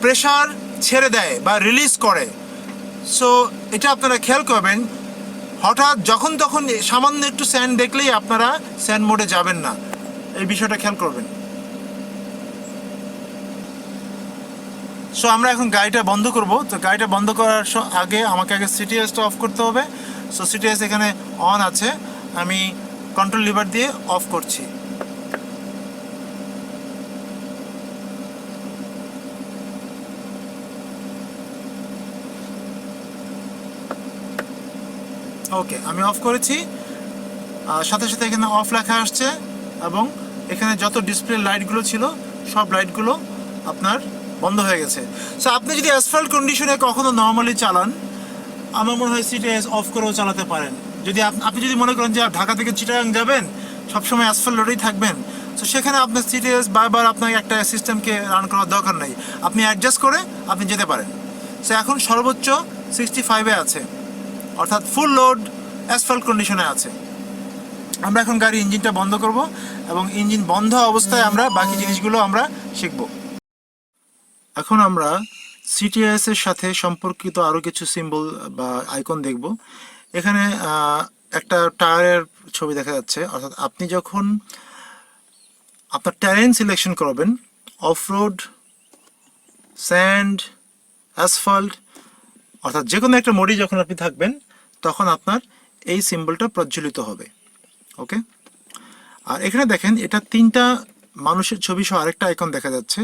প্রেশার ছেড়ে দেয় বা রিলিজ করে। সো এটা আপনারা খেয়াল করবেন, হঠাৎ যখন তখন সামান্য একটু স্যান্ড দেখলেই আপনারা স্যান্ড মোডে যাবেন না, এই বিষয়টা খেয়াল করবেন। সো আমরা এখন গাড়িটা বন্ধ করব। তো গাড়িটা বন্ধ করার আগে আমাকে সিটিএসটা অফ করতে হবে। সো সিটিএস এখানে অন আছে, আমি কন্ট্রোল লিভার দিয়ে অফ করছি। ওকে, আমি অফ করেছি। সাথে সাথে এখানে অফ লেখা আসছে, এবং এখানে যত ডিসপ্লে লাইটগুলো ছিল সব লাইটগুলো আপনার বন্ধ হয়ে গেছে। সো আপনি যদি অ্যাসফাল্ট কন্ডিশনে কখনো নর্মালি চালান, আমার মনে হয় সিটিএস অফ করেও চালাতে পারেন। যদি আপনি যদি মনে করেন যে ঢাকা থেকে চিটাগাং যাবেন, সবসময় অ্যাসফাল্ট রোডেই থাকবেন, তো সেখানে আপনার সিটিএস বারবার আপনাকে একটা সিস্টেমকে রান করার দরকার নেই, আপনি অ্যাডজাস্ট করে আপনি যেতে পারেন। সো এখন সর্বোচ্চ 65-এ আছে, অর্থাৎ ফুল লোড অ্যাসফাল্ট কন্ডিশনে আছে। আমরা এখন গাড়ির ইঞ্জিনটা বন্ধ করব এবং ইঞ্জিন বন্ধ অবস্থায় আমরা বাকি জিনিসগুলো আমরা শিখব। এখন আমরা সিটিএস এর সাথে সম্পর্কিত আরও কিছু সিম্বল বা আইকন দেখব। এখানে একটা টায়ারের ছবি দেখা যাচ্ছে, অর্থাৎ আপনি যখন আপনার টারেন সিলেকশন করবেন, অফ রোড, স্যান্ড, অ্যাসফল্ট, অর্থাৎ যে কোনো একটা মোডে যখন আপনি থাকবেন তখন আপনার এই সিম্বলটা প্রজ্বলিত হবে। ওকে, আর এখানে দেখেন এটা 3টা মানুষের ছবি সহ আরেকটা আইকন দেখা যাচ্ছে।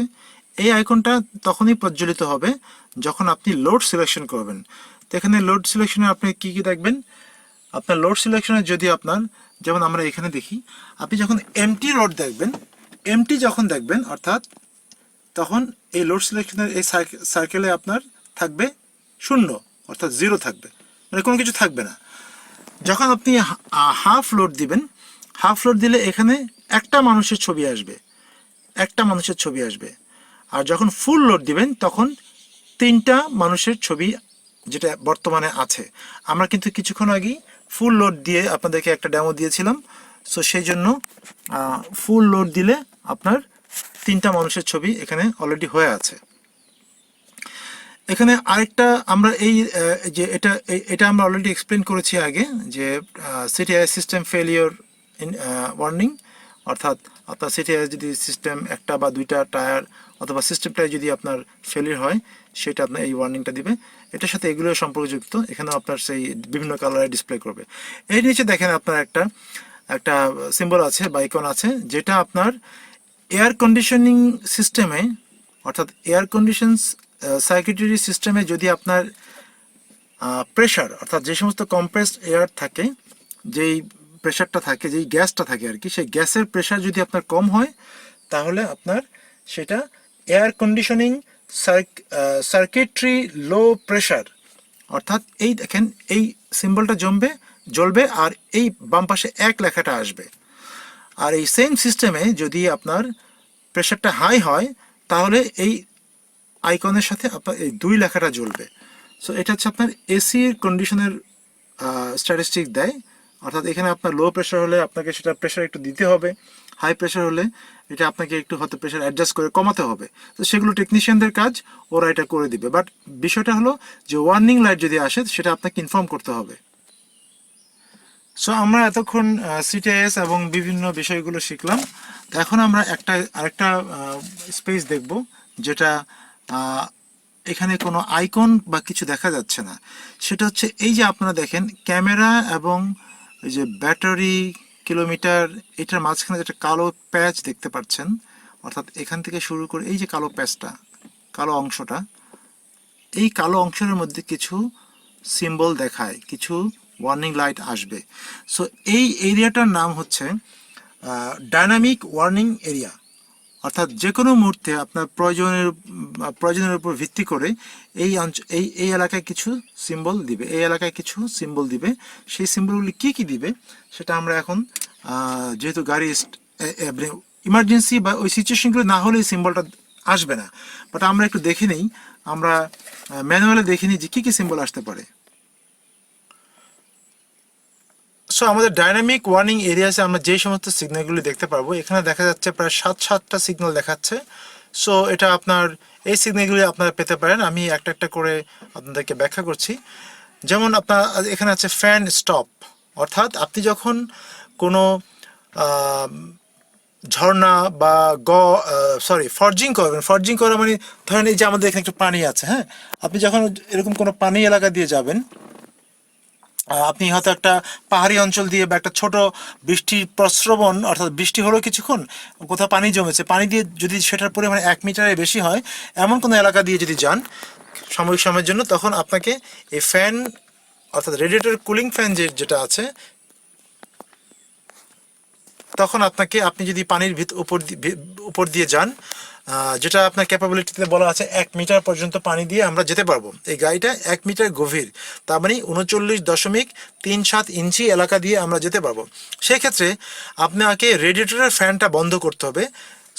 এই আইকনটা তখনই প্রজ্বলিত হবে যখন আপনি লোড সিলেকশন করবেন। তো এখানে লোড সিলেকশনে আপনি কি কি দেখবেন, আপনার লোড সিলেকশনে যদি আপনার, যেমন আমরা এখানে দেখি, আপনি যখন এমটি লোড দেখবেন, এমটি যখন দেখবেন অর্থাৎ তখন এই লোড সিলেকশনের এই সার্কেলে আপনার থাকবে 0, অর্থাৎ 0 থাকবে, মানে কোনো কিছু থাকবে না। যখন আপনি হাফ লোড দিবেন, হাফ লোড দিলে এখানে একটা মানুষের ছবি আসবে, একটা মানুষের ছবি আসবে। আর যখন ফুল লোড দিবেন তখন 3টা মানুষের ছবি যেটা বর্তমানে আছে। আমরা কিন্তু কিছুক্ষণ আগেই ফুল লোড দিয়ে আপনাদেরকে একটা ডেমো দিয়েছিলাম। সো সেই জন্য ফুল লোড দিলে আপনার 3টা মানুষের ছবি এখানে অলরেডি হয়ে আছে। এখানে আরেকটা আমরা এই যে এটা আমরা অলরেডি এক্সপ্লেন করেছি আগে, যে সিটিআই সিস্টেম ফেলিওর ওয়ার্নিং, অর্থাৎ আপনার সিটিআই যদি সিস্টেম একটা বা 2টা টায়ার অথবা সিস্টেমটাই যদি আপনার ফেলিওর হয় সেটা আপনার এই ওয়ার্নিংটা দিবে। এটার সাথে এগুলো সম্পর্কযুক্ত, এখানে আপনার সেই বিভিন্ন কালারে ডিসপ্লে করবে। এর নিচে দেখেন আপনার একটা সিম্বল আছে বা আইকন আছে, যেটা আপনার এয়ার কন্ডিশনিং সিস্টেমে, অর্থাৎ এয়ার কন্ডিশনস সার্কিটরি সিস্টেমে যদি আপনার প্রেশার, অর্থাৎ যে সমস্ত কম্প্রেসড এয়ার থাকে, যেই প্রেশারটা থাকে, যেই গ্যাসটা থাকে আর কি, সেই গ্যাসের প্রেশার যদি আপনার কম হয় তাহলে আপনার সেটা air conditioning circuitry low pressure, অর্থাৎ এই দেখেন এই সিম্বলটা জ্বলবে আর এই বাম পাশে 1 লেখাটা আসবে। আর এই সেম সিস্টেমে যদি আপনার প্রেশারটা হাই হয় তাহলে এই আইকনের সাথে আপনার এই 2 লেখাটা জ্বলবে। সো এটা হচ্ছে আপনার এসির কন্ডিশনের স্ট্যাটিস্টিক দেয়, অর্থাৎ এখানে আপনার লো প্রেশার হলে আপনাকে সেটা প্রেশার একটু দিতে হবে, হাই প্রেশার হলে এটা আপনাকে একটু হয়তো প্রেশার অ্যাডজাস্ট করে কমাতে হবে। তো সেগুলো টেকনিশিয়ানদের কাজ, ওরা এটা করে দিবে। বাট বিষয়টা হলো যে ওয়ার্নিং লাইট যদি আসে সেটা আপনাকে ইনফর্ম করতে হবে। সো আমরা এতক্ষণ সিটিএস এবং বিভিন্ন বিষয়গুলো শিখলাম। তো এখন আমরা আরেকটা স্পেস দেখব, যেটা এখানে কোনো আইকন বা কিছু দেখা যাচ্ছে না। সেটা হচ্ছে এই যে আপনারা দেখেন ক্যামেরা এবং এই যে ব্যাটারি কিলোমিটার, এটার মাঝখানে যেটা কালো প্যাচ দেখতে পাচ্ছেন, অর্থাৎ এখান থেকে শুরু করে এই যে কালো প্যাচটা, কালো অংশটা, এই কালো অংশের মধ্যে কিছু সিম্বল দেখায়, কিছু ওয়ার্নিং লাইট আসবে। সো এই এরিয়াটার নাম হচ্ছে ডাইনামিক ওয়ার্নিং এরিয়া, অর্থাৎ যে কোনো মুহূর্তে আপনার প্রয়োজনের উপর ভিত্তি করে এই এলাকায় কিছু সিম্বল দিবে, এই এলাকায় কিছু সিম্বল দিবে। সেই সিম্বলগুলি কী কী দিবে সেটা আমরা এখন, যেহেতু গাড়ি ইমার্জেন্সি বা ওই সিচুয়েশনগুলো না হলে এই সিম্বলটা আসবে না, বাট আমরা একটু দেখে নিই, আমরা ম্যানুয়ালে দেখে নিই যে কী কী সিম্বল আসতে পারে। সো আমাদের ডাইনামিক ওয়ার্নিং এরিয়াসে আমরা যেই সমস্ত সিগন্যালগুলি দেখতে পারবো, এখানে দেখা যাচ্ছে প্রায় 7টা সিগন্যাল দেখাচ্ছে। সো এটা আপনার এই সিগন্যালগুলি আপনারা পেতে পারেন, আমি একটা করে আপনাদেরকে ব্যাখ্যা করছি। যেমন আপনার এখানে আছে ফ্যান স্টপ, অর্থাৎ আপনি যখন কোনো ঝর্ণা বা ফর্জিং করবেন, ফর্জিং করা মানে ধরেন এই যে আমাদের এখানে একটা পানি আছে, হ্যাঁ, আপনি যখন এরকম কোনো পানি এলাকা দিয়ে যাবেন, আপনি হয়তো একটা পাহাড়ি অঞ্চল দিয়ে বা একটা ছোট বৃষ্টির প্রস্রবণ, অর্থাৎ বৃষ্টি হলো কিছুক্ষণ, কোথাও পানি জমেছে, পানি দিয়ে যদি সেটার পরিমাণ 1 মিটারের বেশি হয় এমন কোনো এলাকা দিয়ে যদি যান সাময়িক সময়ের জন্য, তখন আপনাকে এই ফ্যান, অর্থাৎ রেডিয়েটর কুলিং ফ্যান যেটা আছে, তখন আপনি যদি পানির উপর দিয়ে যান, যেটা আপনার ক্যাপাবিলিটিতে বলা আছে 1 মিটার পর্যন্ত পানি দিয়ে আমরা যেতে পারবো। এই গাড়িটা 1 মিটার গভীর, তার মানে 39.37 ইঞ্চি এলাকা দিয়ে আমরা যেতে পারবো। সেই ক্ষেত্রে আপনাকে রেডিয়েটরের ফ্যানটা বন্ধ করতে হবে।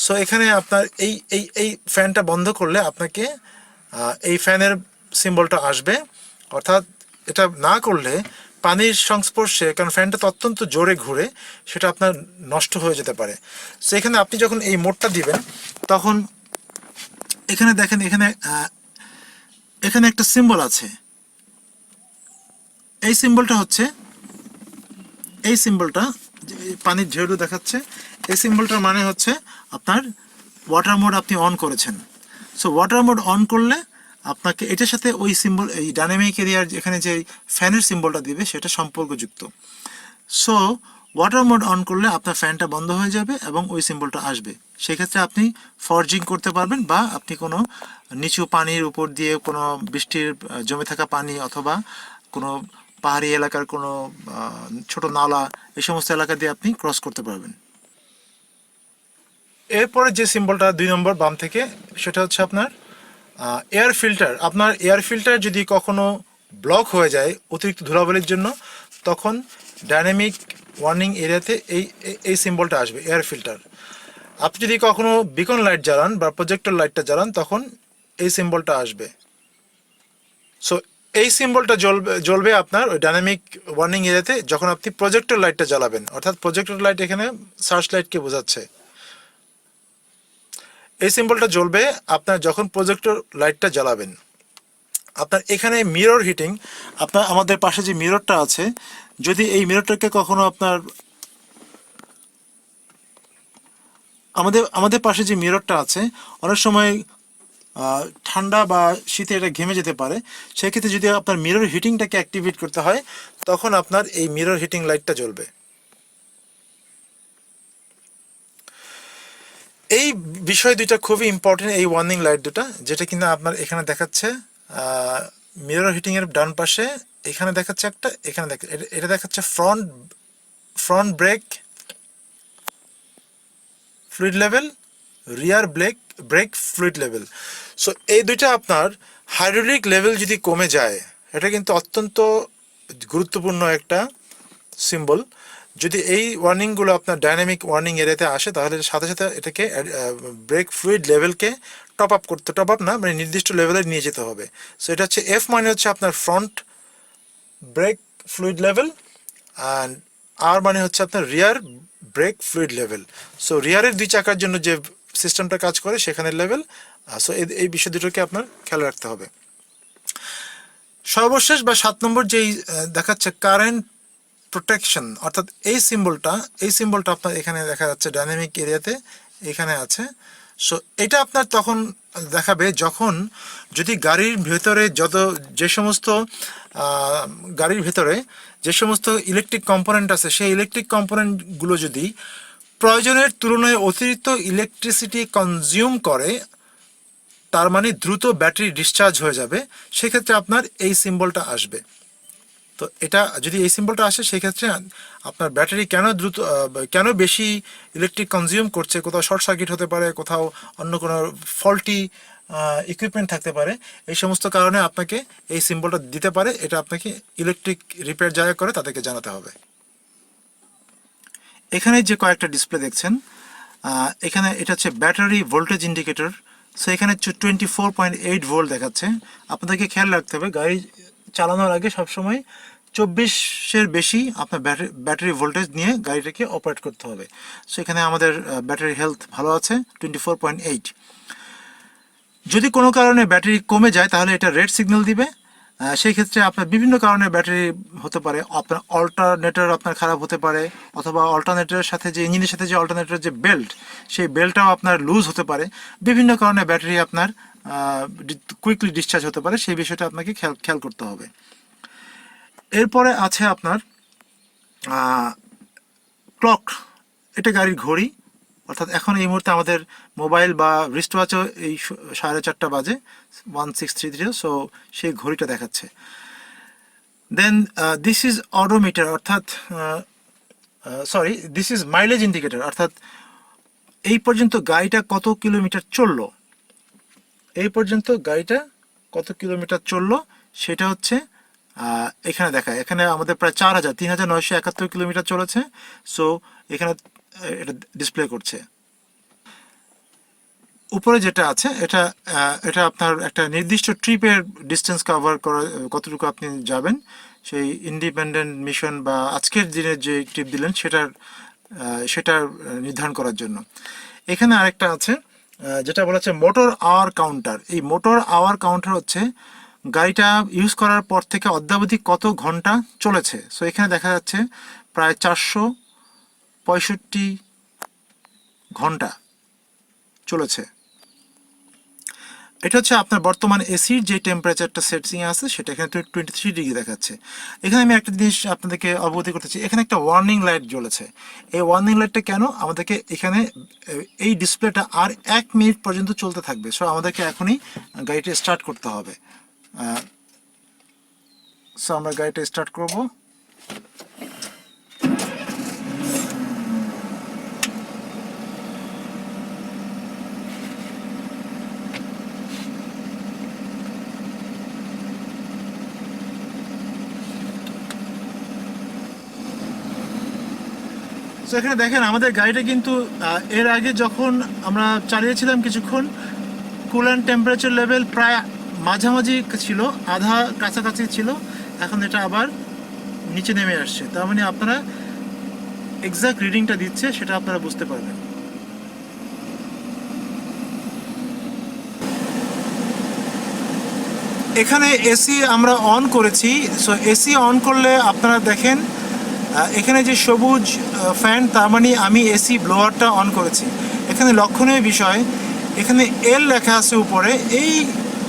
সো এখানে আপনার এই ফ্যানটা বন্ধ করলে আপনাকে এই ফ্যানের সিম্বলটা আসবে, অর্থাৎ এটা না করলে পানির সংস্পর্শে, কারণ ফ্যানটা তো অত্যন্ত জোরে ঘুরে, সেটা আপনার নষ্ট হয়ে যেতে পারে। সো এখানে আপনি যখন এই মোডটা দিবেন তখন এখানে দেখেন, এখানে একটা সিম্বল আছে। এই সিম্বলটা হচ্ছে, এই সিম্বলটা পানির ঢেউ দেখাচ্ছে, এই সিম্বলটার মানে হচ্ছে আপনার ওয়াটার মোড আপনি অন করেছেন। সো ওয়াটার মোড অন করলে আপনাকে এটার সাথে ওই সিম্বল, এই ডাইনামিক এরিয়ার এখানে যে ফ্যানের সিম্বলটা দিবে সেটা সম্পর্কযুক্ত। সো ওয়াটার মোড অন করলে আপনার ফ্যানটা বন্ধ হয়ে যাবে এবং ওই সিম্বলটা আসবে। সেক্ষেত্রে আপনি ফর্জিং করতে পারবেন, বা আপনি কোনো নিচু পানির উপর দিয়ে কোনো বৃষ্টির জমে থাকা পানি অথবা কোনো পাহাড়ি এলাকার কোনো ছোট নালা, এই সমস্ত এলাকা দিয়ে আপনি ক্রস করতে পারবেন। এরপরে যে সিম্বলটা 2 নম্বর বাম থেকে, সেটা হচ্ছে আপনার এয়ার ফিল্টার। আপনার এয়ার ফিল্টার যদি কখনো ব্লক হয়ে যায় অতিরিক্ত ধুলাবালির জন্য, তখন ডাইনামিক ওয়ার্নিং এরিয়াতে এই সিম্বলটা আসবে, এয়ার ফিল্টার। আপনি যদি কখনো বিকন লাইট জ্বালান বা প্রজেক্টর লাইটটা জ্বালান, তখন এই সিম্বলটা আসবে। সো এই সিম্বলটা জ্বলবে আপনার ওই ডাইনামিক ওয়ার্নিং এরিয়াতে যখন আপনি প্রজেক্টর লাইটটা জ্বালাবেন, অর্থাৎ প্রজেক্টর লাইট এখানে সার্চ লাইটকে বোঝাচ্ছে। এই সিম্বলটা জ্বলবে আপনার যখন প্রজেক্টর লাইটটা জ্বালাবেন। আপনার এখানে মিরর হিটিং, আপনার আমাদের পাশে যে মিররটা আছে, যদি এই মিররটাকে কখনো আপনার আমাদের পাশে যে মিররটা আছে, অনেক সময় ঠান্ডা বা শীতে এটা ঘেমে যেতে পারে। সেক্ষেত্রে যদি আপনার মিরর হিটিংটাকে অ্যাক্টিভেট করতে হয়, তখন আপনার এই মিরর হিটিং লাইটটা জ্বলবে। এই বিষয় দুইটা খুবই ইম্পর্টেন্ট, এই ওয়ার্নিং লাইট দুটা, যেটা কিনা আপনার এখানে দেখাচ্ছে মিরর হিটিং এর ডান পাশে। এখানে দেখাচ্ছে একটা, এখানে এটা দেখাচ্ছে ফ্রন্ট ব্রেক ফ্লুইড লেভেল, রিয়ার ব্রেক ফ্লুইড লেভেল। সো এই দুইটা আপনার হাইড্রোলিক লেভেল যদি কমে যায়, এটা কিন্তু অত্যন্ত গুরুত্বপূর্ণ একটা সিম্বল। যদি এই ওয়ার্নিংগুলো আপনার ডাইনামিক ওয়ার্নিং এরিয়াতে আসে, তাহলে সাথে সাথে এটাকে ব্রেক ফ্লুইড লেভেলকে টপ আপ না, মানে নির্দিষ্ট লেভেলে নিয়ে যেতে হবে। সো এটা হচ্ছে এফ, মানে হচ্ছে আপনার front brake fluid level, and আর মানে হচ্ছে আপনার rear brake fluid level. So রিয়ারের 2 চাকার জন্য যে সিস্টেমটা কাজ করে সেখানের লেভেল। সো এই বিষয় দুটোকে আপনার খেয়াল রাখতে হবে। সর্বশেষ বা 7 নম্বর যেই দেখাচ্ছে কারেন্ট প্রোটেকশন, অর্থাৎ এই সিম্বলটা আপনার এখানে দেখা যাচ্ছে ডাইনামিক এরিয়াতে, এখানে আছে। সো এটা আপনার তখন দেখাবে যখন যদি গাড়ির ভেতরে যে সমস্ত ইলেকট্রিক কম্পোনেন্ট আছে, সেই ইলেকট্রিক কম্পোনেন্টগুলো যদি প্রয়োজনের তুলনায় অতিরিক্ত ইলেকট্রিসিটি কনজিউম করে, তার মানে দ্রুত ব্যাটারি ডিসচার্জ হয়ে যাবে, সেক্ষেত্রে আপনার এই সিম্বলটা আসবে। তো এটা যদি এই সিম্বলটা আসে, সেক্ষেত্রে আপনার ব্যাটারি কেন বেশি ইলেকট্রিক কনজিউম করছে, কোথাও শর্ট সার্কিট হতে পারে, কোথাও অন্য কোনো ফল্টি ইকুইপমেন্ট থাকতে পারে, এই সমস্ত কারণে আপনাকে এই সিম্বলটা দিতে পারে। এটা আপনাকে ইলেকট্রিক রিপেয়ার যারা করে তাদেরকে জানাতে হবে। এখানে যে কয়েকটা ডিসপ্লে দেখছেন, এখানে এটা হচ্ছে ব্যাটারি ভোল্টেজ ইন্ডিকেটর। সো এখানে 24.8 ভোল্ট দেখাচ্ছে। আপনাদেরকে খেয়াল রাখতে হবে, গাড়ি চালানোর আগে সবসময় 24-এর বেশি আপনার ব্যাটারি ভোল্টেজ নিয়ে গাড়িটাকে অপারেট করতে হবে। সো এখানে আমাদের ব্যাটারি হেলথ ভালো আছে, 24.8। যদি কোনো কারণে ব্যাটারি কমে যায়, তাহলে এটা রেড সিগন্যাল দিবে। সেই ক্ষেত্রে আপনার বিভিন্ন কারণে ব্যাটারি হতে পারে, আপনার অল্টারনেটর আপনার খারাপ হতে পারে, অথবা অল্টারনেটরের সাথে যে ইঞ্জিনের সাথে যে অল্টারনেটরের যে বেল্ট, সেই বেল্টটাও আপনার লুজ হতে পারে। বিভিন্ন কারণে ব্যাটারি আপনার কুইকলি ডিসচার্জ হতে পারে, সেই বিষয়টা আপনাকে খেয়াল করতে হবে। এরপরে আছে আপনার ক্লক, এটা গাড়ির ঘড়ি, অর্থাৎ এখন এই মুহূর্তে আমাদের মোবাইল বা রিস্ট ওয়াচও এই 4:30 বাজে, 1630। সো সেই ঘড়িটা দেখাচ্ছে। দেন দিস ইজ অডোমিটার, অর্থাৎ দিস ইজ মাইলেজ ইন্ডিকেটর, অর্থাৎ এই পর্যন্ত গাড়িটা কত কিলোমিটার চললো, সেটা হচ্ছে এখানে দেখায়। এখানে আমাদের প্রায় 3971 কিলোমিটার চলেছে। সো এখানে এটা ডিসপ্লে করছে। উপরে যেটা আছে এটা এটা আপনার একটা নির্দিষ্ট ট্রিপের ডিস্টেন্স কভার করা, কতটুকু আপনি যাবেন সেই ইন্ডিপেন্ডেন্ট মিশন বা আজকের দিনে যে ট্রিপ দিলেন সেটা নির্ধারণ করার জন্য। এখানে আরেকটা আছে যেটা বলা হচ্ছে মোটর আওয়ার কাউন্টার। এই মোটর আওয়ার কাউন্টার হচ্ছে গাড়িটা ইউজ করার পর থেকে অদ্যাবধি কত ঘন্টা চলেছে। সো এখানে দেখা যাচ্ছে প্রায় 465 ঘন্টা চলেছে। এটা হচ্ছে আপনার বর্তমান এসির যে টেম্পারেচারটা সেটিং আছে সেটা এখানে 23 ডিগ্রি দেখাচ্ছে। এখানে আমি একটা জিনিস আপনাদেরকে অবগত করতেছি, এখানে একটা ওয়ার্নিং লাইট জ্বলেছে। এই ওয়ার্নিং লাইটটা কেন? আমাদেরকে এখানে এই ডিসপ্লেটা আর 1 মিনিট পর্যন্ত চলতে থাকবে। সো আমাদেরকে এখনই গাড়িটা স্টার্ট করতে হবে। সো আমরা গাড়িটা স্টার্ট করব। তো এখানে দেখেন আমাদের গাড়িটা কিন্তু এর আগে যখন আমরা চালিয়েছিলাম কিছুক্ষণ কুলেন্ট টেম্পারেচার লেভেল প্রায় মাঝামাঝি ছিল, আধা কাছাকাছি ছিল, এখন এটা আবার নিচে নেমে আসছে। তার মানে আপনারা এক্সাক্ট রিডিংটা দিচ্ছে সেটা আপনারা বুঝতে পারবেন। এখানে এসি আমরা অন করেছি। সো এসি অন করলে আপনারা দেখেন এখানে যে সবুজ ফ্যান, তার মানে আমি এসি ব্লোয়ারটা অন করেছি। এখানে লক্ষণীয় বিষয়, এখানে এল লেখা আছে উপরে, এই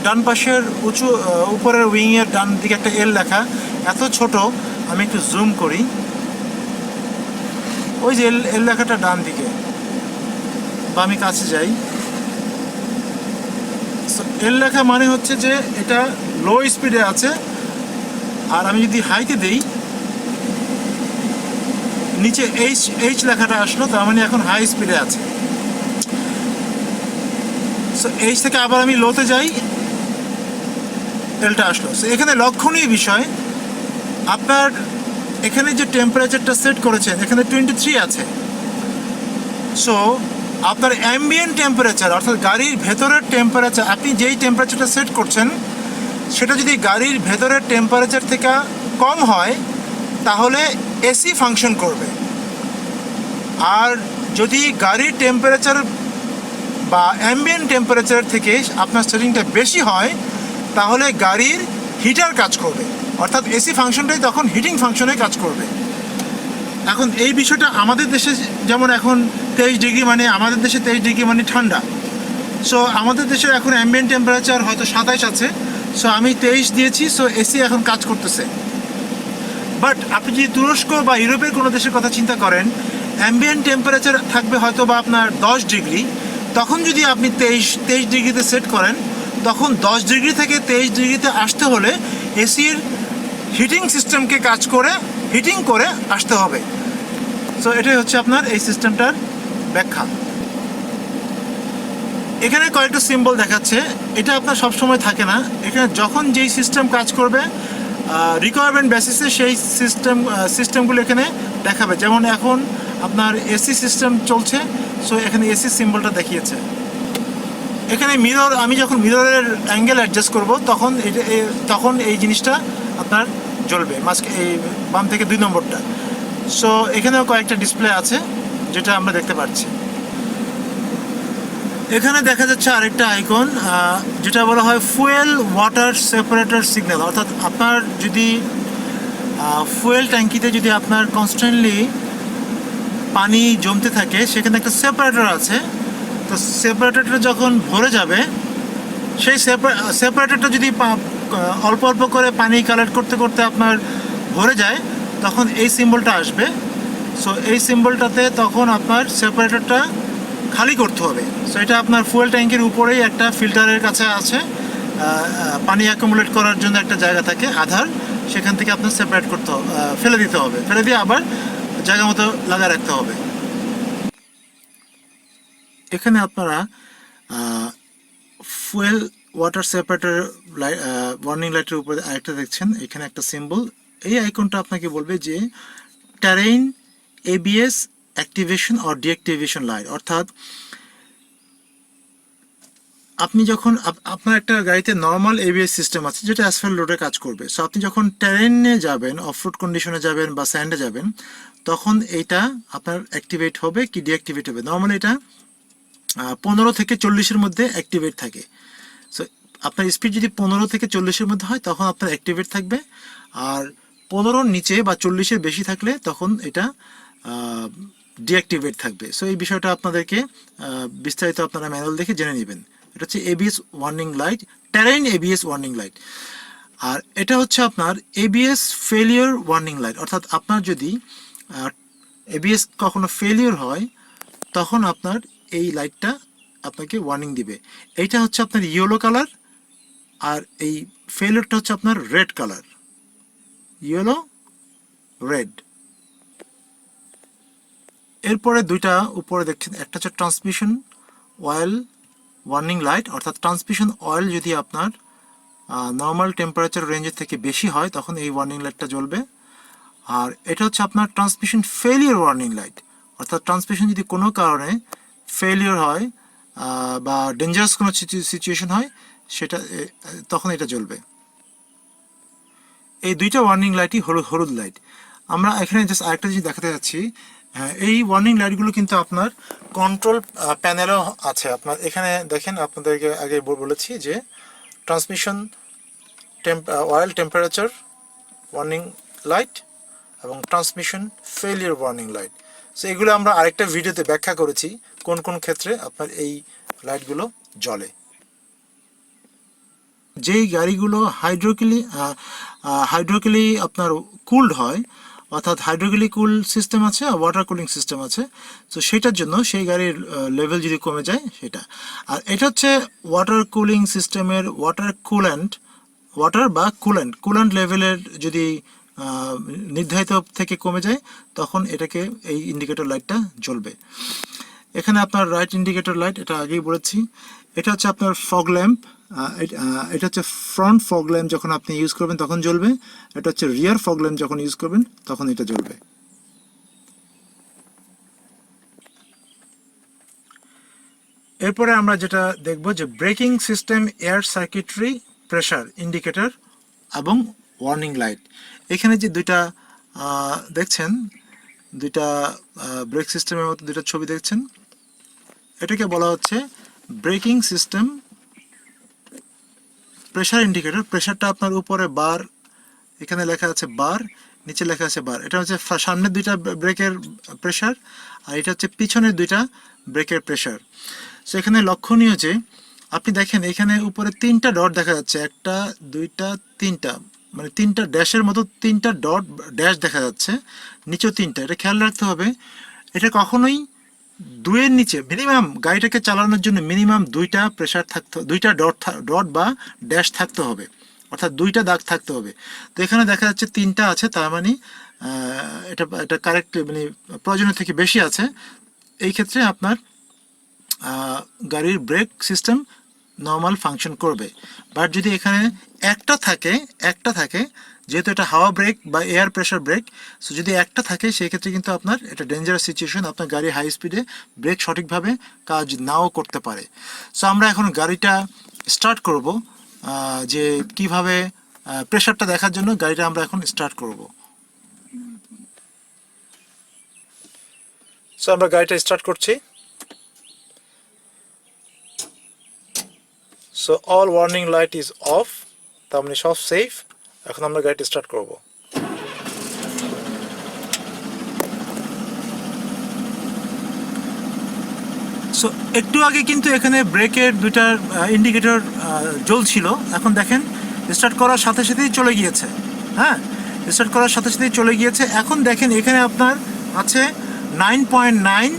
ডান পাশের উপরের উইংয়ের ডান দিকে একটা এল লেখা, এত ছোট। আমি একটু জুম করি, ওই যে এল লেখাটা ডান দিকে, বা আমি কাছে যাই। এল লেখা মানে হচ্ছে যে এটা লো স্পিডে আছে। আর আমি যদি হাইতে দেই, নিচে এইচ লেখাটা আসলো, তার মানে এখন হাই স্পিডে আছে। সো এইচ থেকে আবার আমি লোতে যাই, এলটা আসলো। সো এখানে লক্ষণীয় বিষয়, আপনার এখানে যে টেম্পারেচারটা সেট করেছেন এখানে 23 আছে। সো আপনার অ্যাম্বিয়েন্ট টেম্পারেচার অর্থাৎ গাড়ির ভেতরের টেম্পারেচার, আপনি যেই টেম্পারেচারটা সেট করছেন সেটা যদি গাড়ির ভেতরের টেম্পারেচার থেকে কম হয় তাহলে এসি ফাংশন করবে। আর যদি গাড়ির টেম্পারেচার বা অ্যাম্বিয়েন্ট টেম্পারেচার থেকে আপনার সেটিংটা বেশি হয় তাহলে গাড়ির হিটার কাজ করবে, অর্থাৎ এসি ফাংশনটাই তখন হিটিং ফাংশনে কাজ করবে। এখন এই বিষয়টা আমাদের দেশে যেমন এখন 23 ডিগ্রি, মানে আমাদের দেশে 23 ডিগ্রি মানে ঠান্ডা। সো আমাদের দেশের এখন অ্যাম্বিয়েন্ট টেম্পারেচার হয়তো 27 আছে। সো আমি 23 দিয়েছি, সো এসি এখন কাজ করতেছে। বাট আপনি যদি তুরস্ক বা ইউরোপের কোনো দেশের কথা চিন্তা করেন, অ্যাম্বিয়েন্ট টেম্পারেচার থাকবে হয়তো বা আপনার 10 ডিগ্রি। তখন যদি আপনি 23 ডিগ্রিতে সেট করেন, তখন 10 ডিগ্রি থেকে 23 ডিগ্রিতে আসতে হলে এসির হিটিং সিস্টেমকে কাজ করে হিটিং করে আসতে হবে। সো এটাই হচ্ছে আপনার এই সিস্টেমটার ব্যাখ্যা। এখানে কয়েকটা সিম্বল দেখাচ্ছে, এটা আপনার সবসময় থাকে না। এখানে যখন যেই সিস্টেম কাজ করবে রিকোয়ারমেন্ট বেসিসে সেই সিস্টেমগুলো এখানে দেখাবে। যেমন এখন আপনার এসি সিস্টেম চলছে, সো এখানে এসি সিম্বলটা দেখিয়েছে। এখানে মিরর, আমি যখন মিররের অ্যাঙ্গেল অ্যাডজাস্ট করব তখন এই জিনিসটা আপনার জ্বলবে, এই বাম থেকে 2 নম্বরটা। সো এখানেও কয়েকটা ডিসপ্লে আছে যেটা আমরা দেখতে পাচ্ছি। এখানে দেখা যাচ্ছে আরেকটা আইকন, যেটা বলা হয় ফুয়েল ওয়াটার সেপারেটর সিগন্যাল। অর্থাৎ আপনার যদি ফুয়েল ট্যাঙ্কিতে যদি আপনার কনস্ট্যান্টলি পানি জমতে থাকে, সেখানে একটা সেপারেটর আছে। তো সেপারেটরটা যখন ভরে যাবে, সেই সেপারেটরটা যদি অল্প অল্প করে পানি কালেক্ট করতে করতে আপনার ভরে যায়, তখন এই সিম্বলটা আসবে। সো এই সিম্বলটাতে তখন আপনার সেপারেটরটা খালি করতে হবে। সো এটা আপনার ফুয়েল ট্যাঙ্কের উপরেই একটা ফিল্টারের কাছে আছে, পানি অ্যাকুমুলেট করার জন্য একটা জায়গা থাকে আধার, সেখান থেকে আপনার সেপারেট করতে হবে, ফেলে দিতে হবে, ফেলে দিয়ে আবার জায়গা মতো লাগা রাখতে হবে। এখানে আপনারা ফুয়েল ওয়াটার সেপারেটর ওয়ার্নিং লাইটের উপরে আরেকটা দেখছেন, এখানে একটা সিম্বল। এই আইকনটা আপনাকে বলবে যে terrain ABS activation or deactivation light, অর্থাৎ আপনি যখন আপনার একটা গাড়িতে নর্মাল এবিএস সিস্টেম আছে যেটা অ্যাসফাল্ট রোডে কাজ করবে, সো আপনি যখন টেরেনে যাবেন, অফরোড কন্ডিশনে যাবেন বা স্যান্ডে যাবেন, তখন এইটা আপনার অ্যাক্টিভেট হবে কি ডিঅ্যাক্টিভেট হবে। নর্মালি এটা 15 থেকে 40-এর মধ্যে অ্যাক্টিভেট থাকে। সো আপনার স্পিড যদি 15 থেকে 40-এর মধ্যে হয় তখন আপনার অ্যাক্টিভেট থাকবে, আর 15-র নিচে বা 40-এর বেশি থাকলে তখন এটা ডিঅ্যাক্টিভেট থাকবে। সো এই বিষয়টা আপনাদেরকে বিস্তারিত আপনারা ম্যানুয়াল দেখে জেনে নেবেন। এটা হচ্ছে ABS warning light, terrain ABS warning light. আর এটা হচ্ছে আপনার এবিএস ফেলিওর ওয়ার্নিং লাইট, অর্থাৎ আপনার যদি এবিএস কখনো ফেলিওর হয় তখন আপনার এই লাইটটা আপনাকে ওয়ার্নিং দিবে। এইটা হচ্ছে আপনার ইয়েলো কালার, আর এই ফেলিওরটা হচ্ছে আপনার রেড কালার, ইয়েলো রেড। এরপরে দুইটা উপরে দেখছেন, একটা হচ্ছে ট্রান্সমিশন অয়েল ওয়ার্নিং লাইট, অর্থাৎ ট্রান্সমিশন অয়েল যদি আপনার নর্মাল টেম্পারেচার রেঞ্জের থেকে বেশি হয় তখন এই ওয়ার্নিং লাইটটা জ্বলবে। আর এটা হচ্ছে আপনার ট্রান্সমিশন ফেলিওর ওয়ার্নিং লাইট, অর্থাৎ ট্রান্সমিশন যদি কোনো কারণে ফেলিওর হয় বা ডেঞ্জারাস কোনো সিচুয়েশন হয় সেটা তখন এটা জ্বলবে। এই দুইটা ওয়ার্নিং লাইটই হলুদ লাইট। আমরা এখানে জাস্ট আরেকটা জিনিস দেখাতে যাচ্ছি, এই ওয়ার্নিং লাইটগুলো কিন্তু আপনার কন্ট্রোল প্যানেলও আছে। আপনার এখানে দেখেন, আপনাদেরকে আগে বলেছি যে transmission oil temperature warning light এবং transmission failure warning light. So এগুলো আমরা আরেকটা ভিডিওতে ব্যাখ্যা করেছি কোন কোন ক্ষেত্রে আপনার এই লাইটগুলো জ্বলে। যেই গাড়িগুলো হাইড্রোকেলি আপনার কুলড হয়, অর্থাৎ হাইড্রোকেলি কুল সিস্টেম আছে আর ওয়াটার কুলিং সিস্টেম আছে, তো সেটার জন্য সেই গাড়ির লেভেল যদি কমে যায় সেটা। আর এটা হচ্ছে ওয়াটার কুলিং সিস্টেমের ওয়াটার বা কুল্যান্ট লেভেলের যদি নির্ধারিত থেকে কমে যায় তখন এটাকে এই ইন্ডিকেটর লাইটটা জ্বলবে। এখানে আপনার রাইট ইন্ডিকেটর লাইট, এটা আগেই বলেছি। এটা হচ্ছে আপনার ফগ ল্যাম্প, এটা হচ্ছে ফ্রন্ট ফগ ল্যাম্প যখন আপনি ইউজ করবেন তখন জ্বলবে। এটা হচ্ছে রিয়ার ফগ ল্যাম্প যখন ইউজ করবেন তখন এটা জ্বলবে। এরপরে আমরা যেটা দেখব যে braking system, air circuitry, pressure indicator এবং ওয়ার্নিং লাইট। এখানে যে দুইটা দেখছেন, দুইটা ব্রেক সিস্টেমের মতো দুইটা ছবি দেখছেন, এটাকে বলা হচ্ছে ব্রেকিং সিস্টেম প্রেসার ইন্ডিকেটর। প্রেসারটা আপনার উপরে বার, এখানে লেখা আছে বার, নিচে লেখা আছে বার। এটা হচ্ছে সামনের দুইটা ব্রেকের প্রেসার, আর এটা হচ্ছে পিছনের দুইটা ব্রেকের প্রেসার। সো এখানে লক্ষণীয় যে আপনি দেখেন এখানে উপরে 3টা ডট দেখা যাচ্ছে, 1 2 3টা, মানে 3টা ড্যাশের মতো 3টা ডট ড্যাশ দেখা যাচ্ছে, নিচেও 3টা। এটা খেয়াল রাখতে হবে, এটা কখনোই 2-এর নিচে মিনিমাম গাড়িটাকে চালানোর জন্য মিনিমাম 2টা প্রেসার থাকতে, 2টা ডট বা ড্যাশ থাকতে হবে, অর্থাৎ 2টা দাগ থাকতে হবে। তো এখানে দেখা যাচ্ছে 3টা আছে, তার মানে এটা কারেক্ট, মানে প্রয়োজনের থেকে বেশি আছে। এই ক্ষেত্রে আপনার গাড়ির ব্রেক সিস্টেম নর্মাল ফাংশন করবে। বাট যদি এখানে একটা থাকে, যেহেতু এটা হাওয়া ব্রেক বা এয়ার প্রেশার ব্রেক, সো যদি একটা থাকে সেই ক্ষেত্রে কিন্তু আপনার এটা ডেঞ্জারাস সিচুয়েশন, আপনার গাড়ি হাই স্পিডে ব্রেক সঠিকভাবে কাজ নাও করতে পারে। সো আমরা এখন গাড়িটা স্টার্ট করব, যে কিভাবে প্রেশারটা দেখার জন্য গাড়িটা আমরা এখন স্টার্ট করব। সো আমরা গাড়িটা স্টার্ট করছি। So all warning light is of, তার মানে সব সেফ। এখন আমরা গাড়িটা স্টার্ট করব। সো একটু আগে কিন্তু এখানে ব্রেকের দুইটা ইন্ডিকেটর জ্বলছিল, এখন দেখেন স্টার্ট করার সাথে সাথেই চলে গিয়েছে। হ্যাঁ, স্টার্ট করার সাথে সাথেই চলে গিয়েছে। এখন দেখেন এখানে আপনার আছে 9.9,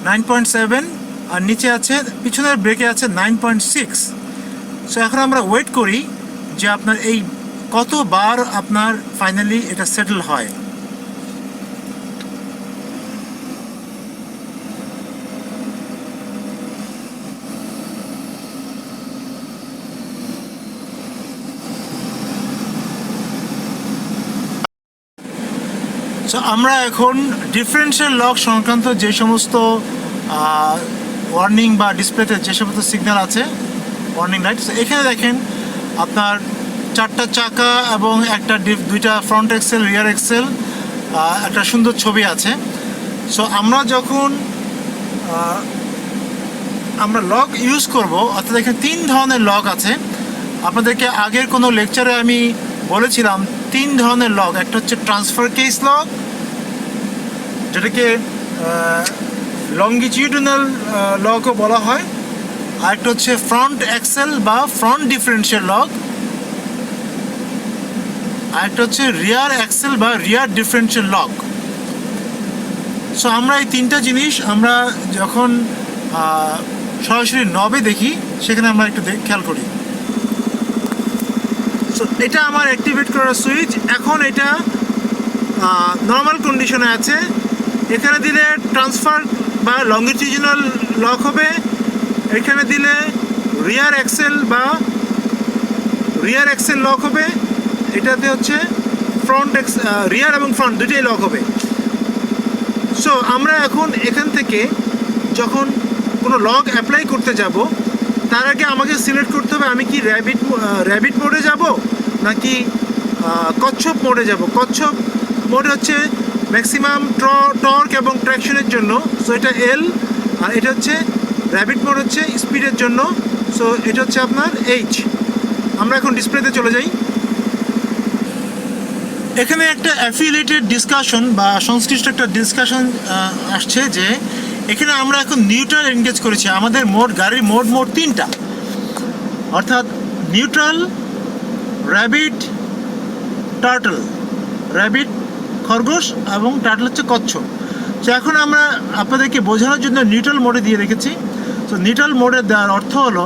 9.7, আর নিচে আছে পিছনের ব্রেকে আছে 9.6। সো এখন আমরা ওয়েট করি যে আপনার এই কতবার আপনার ফাইনালি এটা সেটেল হয়। সো আমরা এখন ডিফারেন্সিয়াল লক সংক্রান্ত যে সমস্ত ওয়ার্নিং বা ডিসপ্লেতে যে সমস্ত সিগন্যাল আছে ওয়ার্নিং লাইট, এখানে দেখেন আপনার 4টা চাকা এবং দুইটা ফ্রন্ট এক্সেল রিয়ার এক্সেল, একটা সুন্দর ছবি আছে। সো আমরা যখন আমরা লক ইউজ করব, অর্থাৎ এখানে 3 ধরনের লক আছে। আপনাদেরকে আগের কোনো লেকচারে আমি বলেছিলাম 3 ধরনের লক। একটা হচ্ছে ট্রান্সফার কেস লক, যেটাকে লঙ্গিটিউডিনাল লকও বলা হয়। আরেকটা হচ্ছে ফ্রন্ট এক্সেল বা ফ্রন্ট ডিফারেন্সিয়াল লক। আরেকটা হচ্ছে রিয়ার এক্সেল বা রিয়ার ডিফারেন্সিয়াল লক। সো আমরা এই 3টা জিনিস আমরা যখন সরাসরি নবে দেখি, সেখানে আমরা একটু খেয়াল করি। সো এটা আমার অ্যাক্টিভেট করার সুইচ। এখন এটা নর্মাল কন্ডিশনে আছে। এখানে দিলে ট্রান্সফার বা লঙ্গিটিউডিনাল লক হবে, এখানে দিলে রিয়ার এক্সেল লক হবে, এটাতে হচ্ছে রিয়ার এবং ফ্রন্ট দুটোই লক হবে। সো আমরা এখন এখান থেকে যখন কোনো লক অ্যাপ্লাই করতে যাব, তার আগে আমাকে সিলেক্ট করতে হবে আমি কি র্যাবিট মোডে যাব নাকি কচ্ছপ মোডে যাব। কচ্ছপ মোড হচ্ছে ম্যাক্সিমাম টর্ক এবং ট্র্যাকশনের জন্য, সো এটা এল। আর এটা হচ্ছে র্যাবিট মোড হচ্ছে স্পিডের জন্য, সো এটা হচ্ছে আপনার এইচ। আমরা এখন ডিসপ্লেতে চলে যাই। এখানে একটা অ্যাফিলিয়েটেড ডিসকাশন বা সংশ্লিষ্ট একটা ডিসকাশন আসছে যে এখানে আমরা এখন নিউট্রাল এনগেজ করেছি। আমাদের গাড়ির মোড 3টা, অর্থাৎ নিউট্রাল, র্যাবিট, টার্টল। র্যাবিট খরগোশ এবং টার্টল হচ্ছে কচ্ছপ। তো এখন আমরা আপনাদেরকে বোঝানোর জন্য নিউট্রাল মোডে দিয়ে রেখেছি। তো নিউট্রাল মোডে দেওয়ার অর্থ হলো,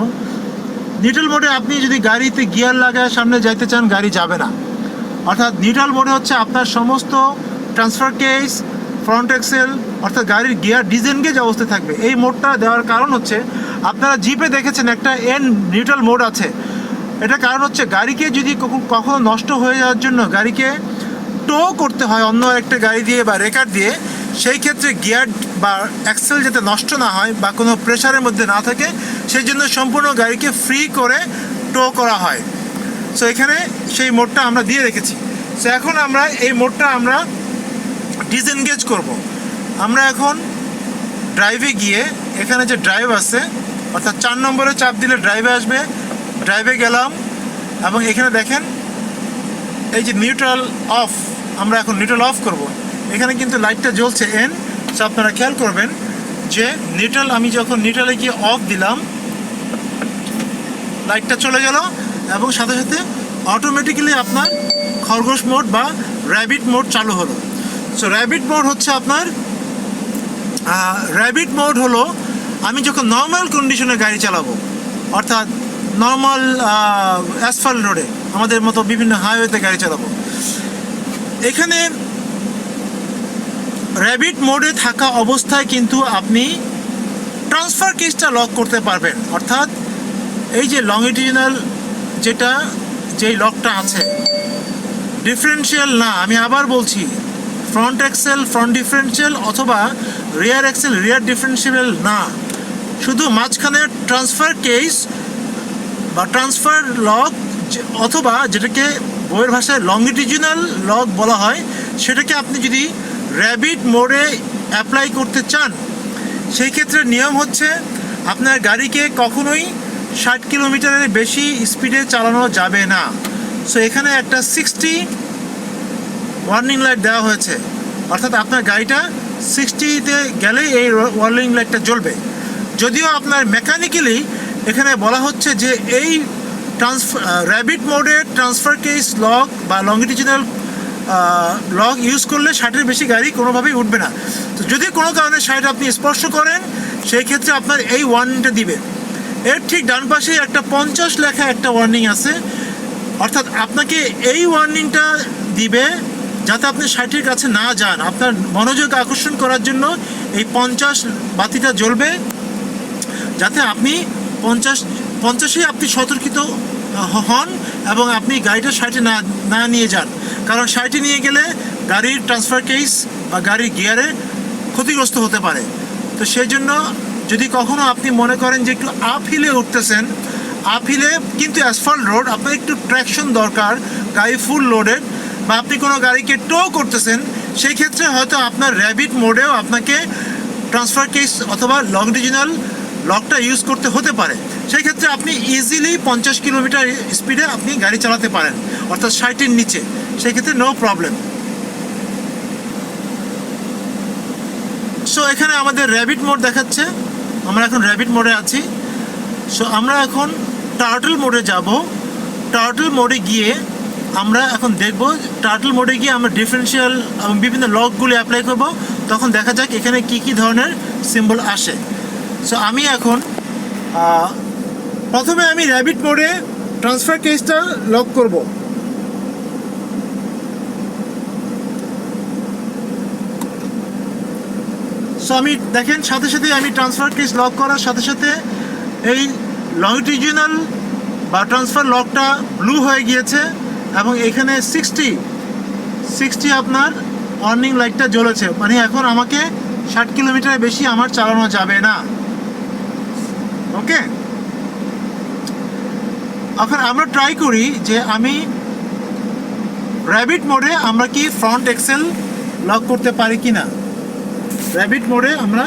নিউট্রাল মোডে আপনি যদি গাড়িতে গিয়ার লাগায় সামনে যাইতে চান, গাড়ি যাবে না। অর্থাৎ নিউট্রাল মোডে হচ্ছে আপনার সমস্ত ট্রান্সফার কেস, ফ্রন্ট এক্সেল, অর্থাৎ গাড়ির গিয়ার ডিসএনগেজ অবস্থায় থাকবে। এই মোডটা দেওয়ার কারণ হচ্ছে, আপনারা জিপে দেখেছেন একটা নিউট্রাল মোড আছে। এটা কারণ হচ্ছে গাড়িকে যদি কখনো নষ্ট হয়ে যাওয়ার জন্য গাড়িকে টো করতে হয় অন্য একটা গাড়ি দিয়ে বা রেকার দিয়ে, সেই ক্ষেত্রে গিয়ার বা অ্যাক্সেল যাতে নষ্ট না হয় বা কোনো প্রেশারের মধ্যে না থাকে, সেই জন্য সম্পূর্ণ গাড়িকে ফ্রি করে টো করা হয়। সো এখানে সেই মোডটা আমরা দিয়ে রেখেছি। সো এখন আমরা এই মোডটা আমরা ডিসএনগেজ করব। আমরা এখন ড্রাইভে গিয়ে এখানে যে ড্রাইভ আছে, অর্থাৎ 4 নম্বরে চাপ দিলে ড্রাইভে আসবে। ড্রাইভে গেলাম এবং এখানে দেখেন এই যে নিউট্রাল অফ, আমরা এখন নিউট্রাল অফ করব। এখানে কিন্তু লাইটটা জ্বলছে এন। সো আপনারা খেয়াল করবেন যে নিউট্রাল, আমি যখন নিউট্রালে গিয়ে অফ দিলাম, লাইটটা চলে গেল এবং সাথে সাথে অটোমেটিক্যালি আপনার খরগোশ মোড বা র্যাবিট মোড চালু হলো। সো র্যাবিট মোড হচ্ছে আপনার আমি যখন নর্মাল কন্ডিশনে গাড়ি চালাবো, অর্থাৎ নর্মাল অ্যাসফাল্ট রোডে আমাদের মতো বিভিন্ন হাইওয়েতে গাড়ি চালাবো, এখানে র্যাবিট মোডে থাকা অবস্থায় কিন্তু আপনি ট্রান্সফার কেসটা লক করতে পারবেন। অর্থাৎ এই যে লঙ্গিটিউডিনাল যেই লকটা আছে, ডিফারেন্সিয়াল না, আমি আবার বলছি, ফ্রন্ট এক্সেল ফ্রন্ট ডিফারেন্সিয়াল অথবা রিয়ার এক্সেল রিয়ার ডিফারেন্সিয়াল না, শুধু মাঝখানে ট্রান্সফার কেস বা ট্রান্সফার লক, অথবা যেটাকে বইয়ের ভাষায় লঙ্গিটিউডিনাল লক বলা হয়, সেটাকে আপনি যদি র্যাবিট মোডে অ্যাপ্লাই করতে চান, সেই ক্ষেত্রে নিয়ম হচ্ছে আপনার গাড়িকে কখনোই 60 কিলোমিটারের বেশি স্পিডে চালানো যাবে না। সো এখানে একটা 60 ওয়ার্নিং লাইট দেওয়া হয়েছে, অর্থাৎ আপনার গাড়িটা 60-তে গেলেই এই ওয়ার্নিং লাইটটা জ্বলবে। যদিও আপনার মেকানিক্যালি এখানে বলা হচ্ছে যে এই র্যাবিট মোডে ট্রান্সফার কেস লক বা লঙ্গিটিউডিনাল লক ইউজ করলে 60-এর বেশি গাড়ি কোনোভাবেই উঠবে না। তো যদি কোনো কারণে 60 আপনি স্পর্শ করেন, সেই ক্ষেত্রে আপনার এই ওয়ার্নিংটা দিবে। এর ঠিক ডান পাশে একটা 50 লেখা একটা ওয়ার্নিং আছে, অর্থাৎ আপনাকে এই ওয়ার্নিংটা দিবে যাতে আপনি 60-এর কাছে না যান। আপনার মনোযোগ আকর্ষণ করার জন্য এই 50 বাতিটা জ্বলবে, যাতে আপনি 50-এ আপনি সতর্কিত হন এবং আপনি গাড়িটা 60-এ না নিয়ে যান। কারণ 60-এ নিয়ে গেলে গাড়ির ট্রান্সফার কেস বা গাড়ির গিয়ারে ক্ষতিগ্রস্ত হতে পারে। তো সেই জন্য যদি কখনো আপনি মনে করেন যে একটু আপ হিলে উঠতেছেন, আপ হিলে কিন্তু অ্যাসফল্ট রোড, আপনার একটু ট্র্যাকশন দরকার, গাড়ি ফুল লোডেড, বা আপনি কোনো গাড়িকে টো করতেছেন, সেই ক্ষেত্রে হয়তো আপনার র্যাবিট মোডেও আপনাকে ট্রান্সফার কেস অথবা লংডিভিজনাল লকটা ইউজ করতে হতে পারে। সেই ক্ষেত্রে আপনি ইজিলি 50 কিলোমিটার স্পিডে আপনি গাড়ি চালাতে পারেন, অর্থাৎ 60-এর নিচে, সেই ক্ষেত্রে নো প্রবলেম। সো এখানে আমাদের র্যাবিট মোড দেখাচ্ছে, আমরা এখন র্যাবিট মোডে আছি। সো আমরা এখন টার্টল মোডে যাব। টার্টল মোডে গিয়ে আমরা এখন দেখব, টার্টল মোডে গিয়ে আমরা ডিফারেন্সিয়াল এবং বিভিন্ন লকগুলি অ্যাপ্লাই করব, তখন দেখা যাক এখানে কি কি ধরনের সিম্বল আসে। সো আমি এখন প্রথমে আমি র্যাবিট মোডে ট্রান্সফার কেসটা লক করব। সো আমি দেখেন সাথে সাথে আমি ট্রান্সফার কেস লক করার সাথে সাথে এই লংডিভিজনাল বা ট্রান্সফার লকটা ব্লু হয়ে গিয়েছে এবং এখানে 60 আপনার ওয়ার্নিং লাইটটা জ্বলেছে, মানে এখন আমাকে 60 কিলোমিটারের বেশি আমার চালানো যাবে না। ওকে, এখন আমরা ট্রাই করি যে আমি র্যাবিট মোডে আমরা কি ফ্রন্ট এক্সেল লক করতে পারি কিনা। র্যাবিট মোডে আমরা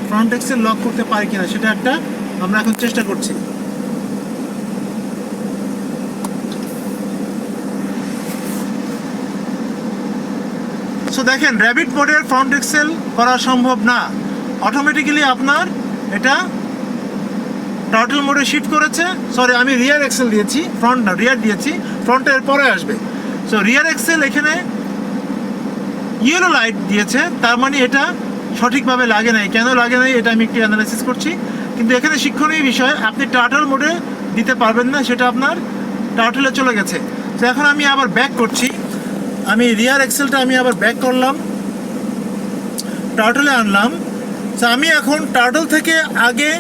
ফ্রন্ট এক্সেল লক করতে পারি কিনা সেটা একটা আমরা এখন চেষ্টা করছি। সো দেখেন র্যাবিট মোডের ফ্রন্ট এক্সেল করা সম্ভব না, অটোমেটিক্যালি আপনার এটা টার্টল মোডে শিফট করেছে। সরি, আমি রিয়ার এক্সেল দিয়েছি, ফ্রন্ট না, রিয়ার দিয়েছি, ফ্রন্টের পরে আসবে। সো রিয়ার এক্সেল এখানে ইয়েলো লাইট দিয়েছে, তার মানে এটা সঠিকভাবে লাগে নাই। কেন লাগে নাই এটা আমি একটু অ্যানালাইসিস করছি, কিন্তু এখানে শিক্ষণীয় বিষয়, আপনি টার্টল মোডে দিতে পারবেন না, সেটা আপনার টার্টলে চলে গেছে। তো এখন আমি আবার ব্যাক করছি, আমি রিয়ার এক্সেলটা আমি আবার ব্যাক করলাম, টার্টলে আনলাম। তো আমি এখন টার্টল থেকে আগে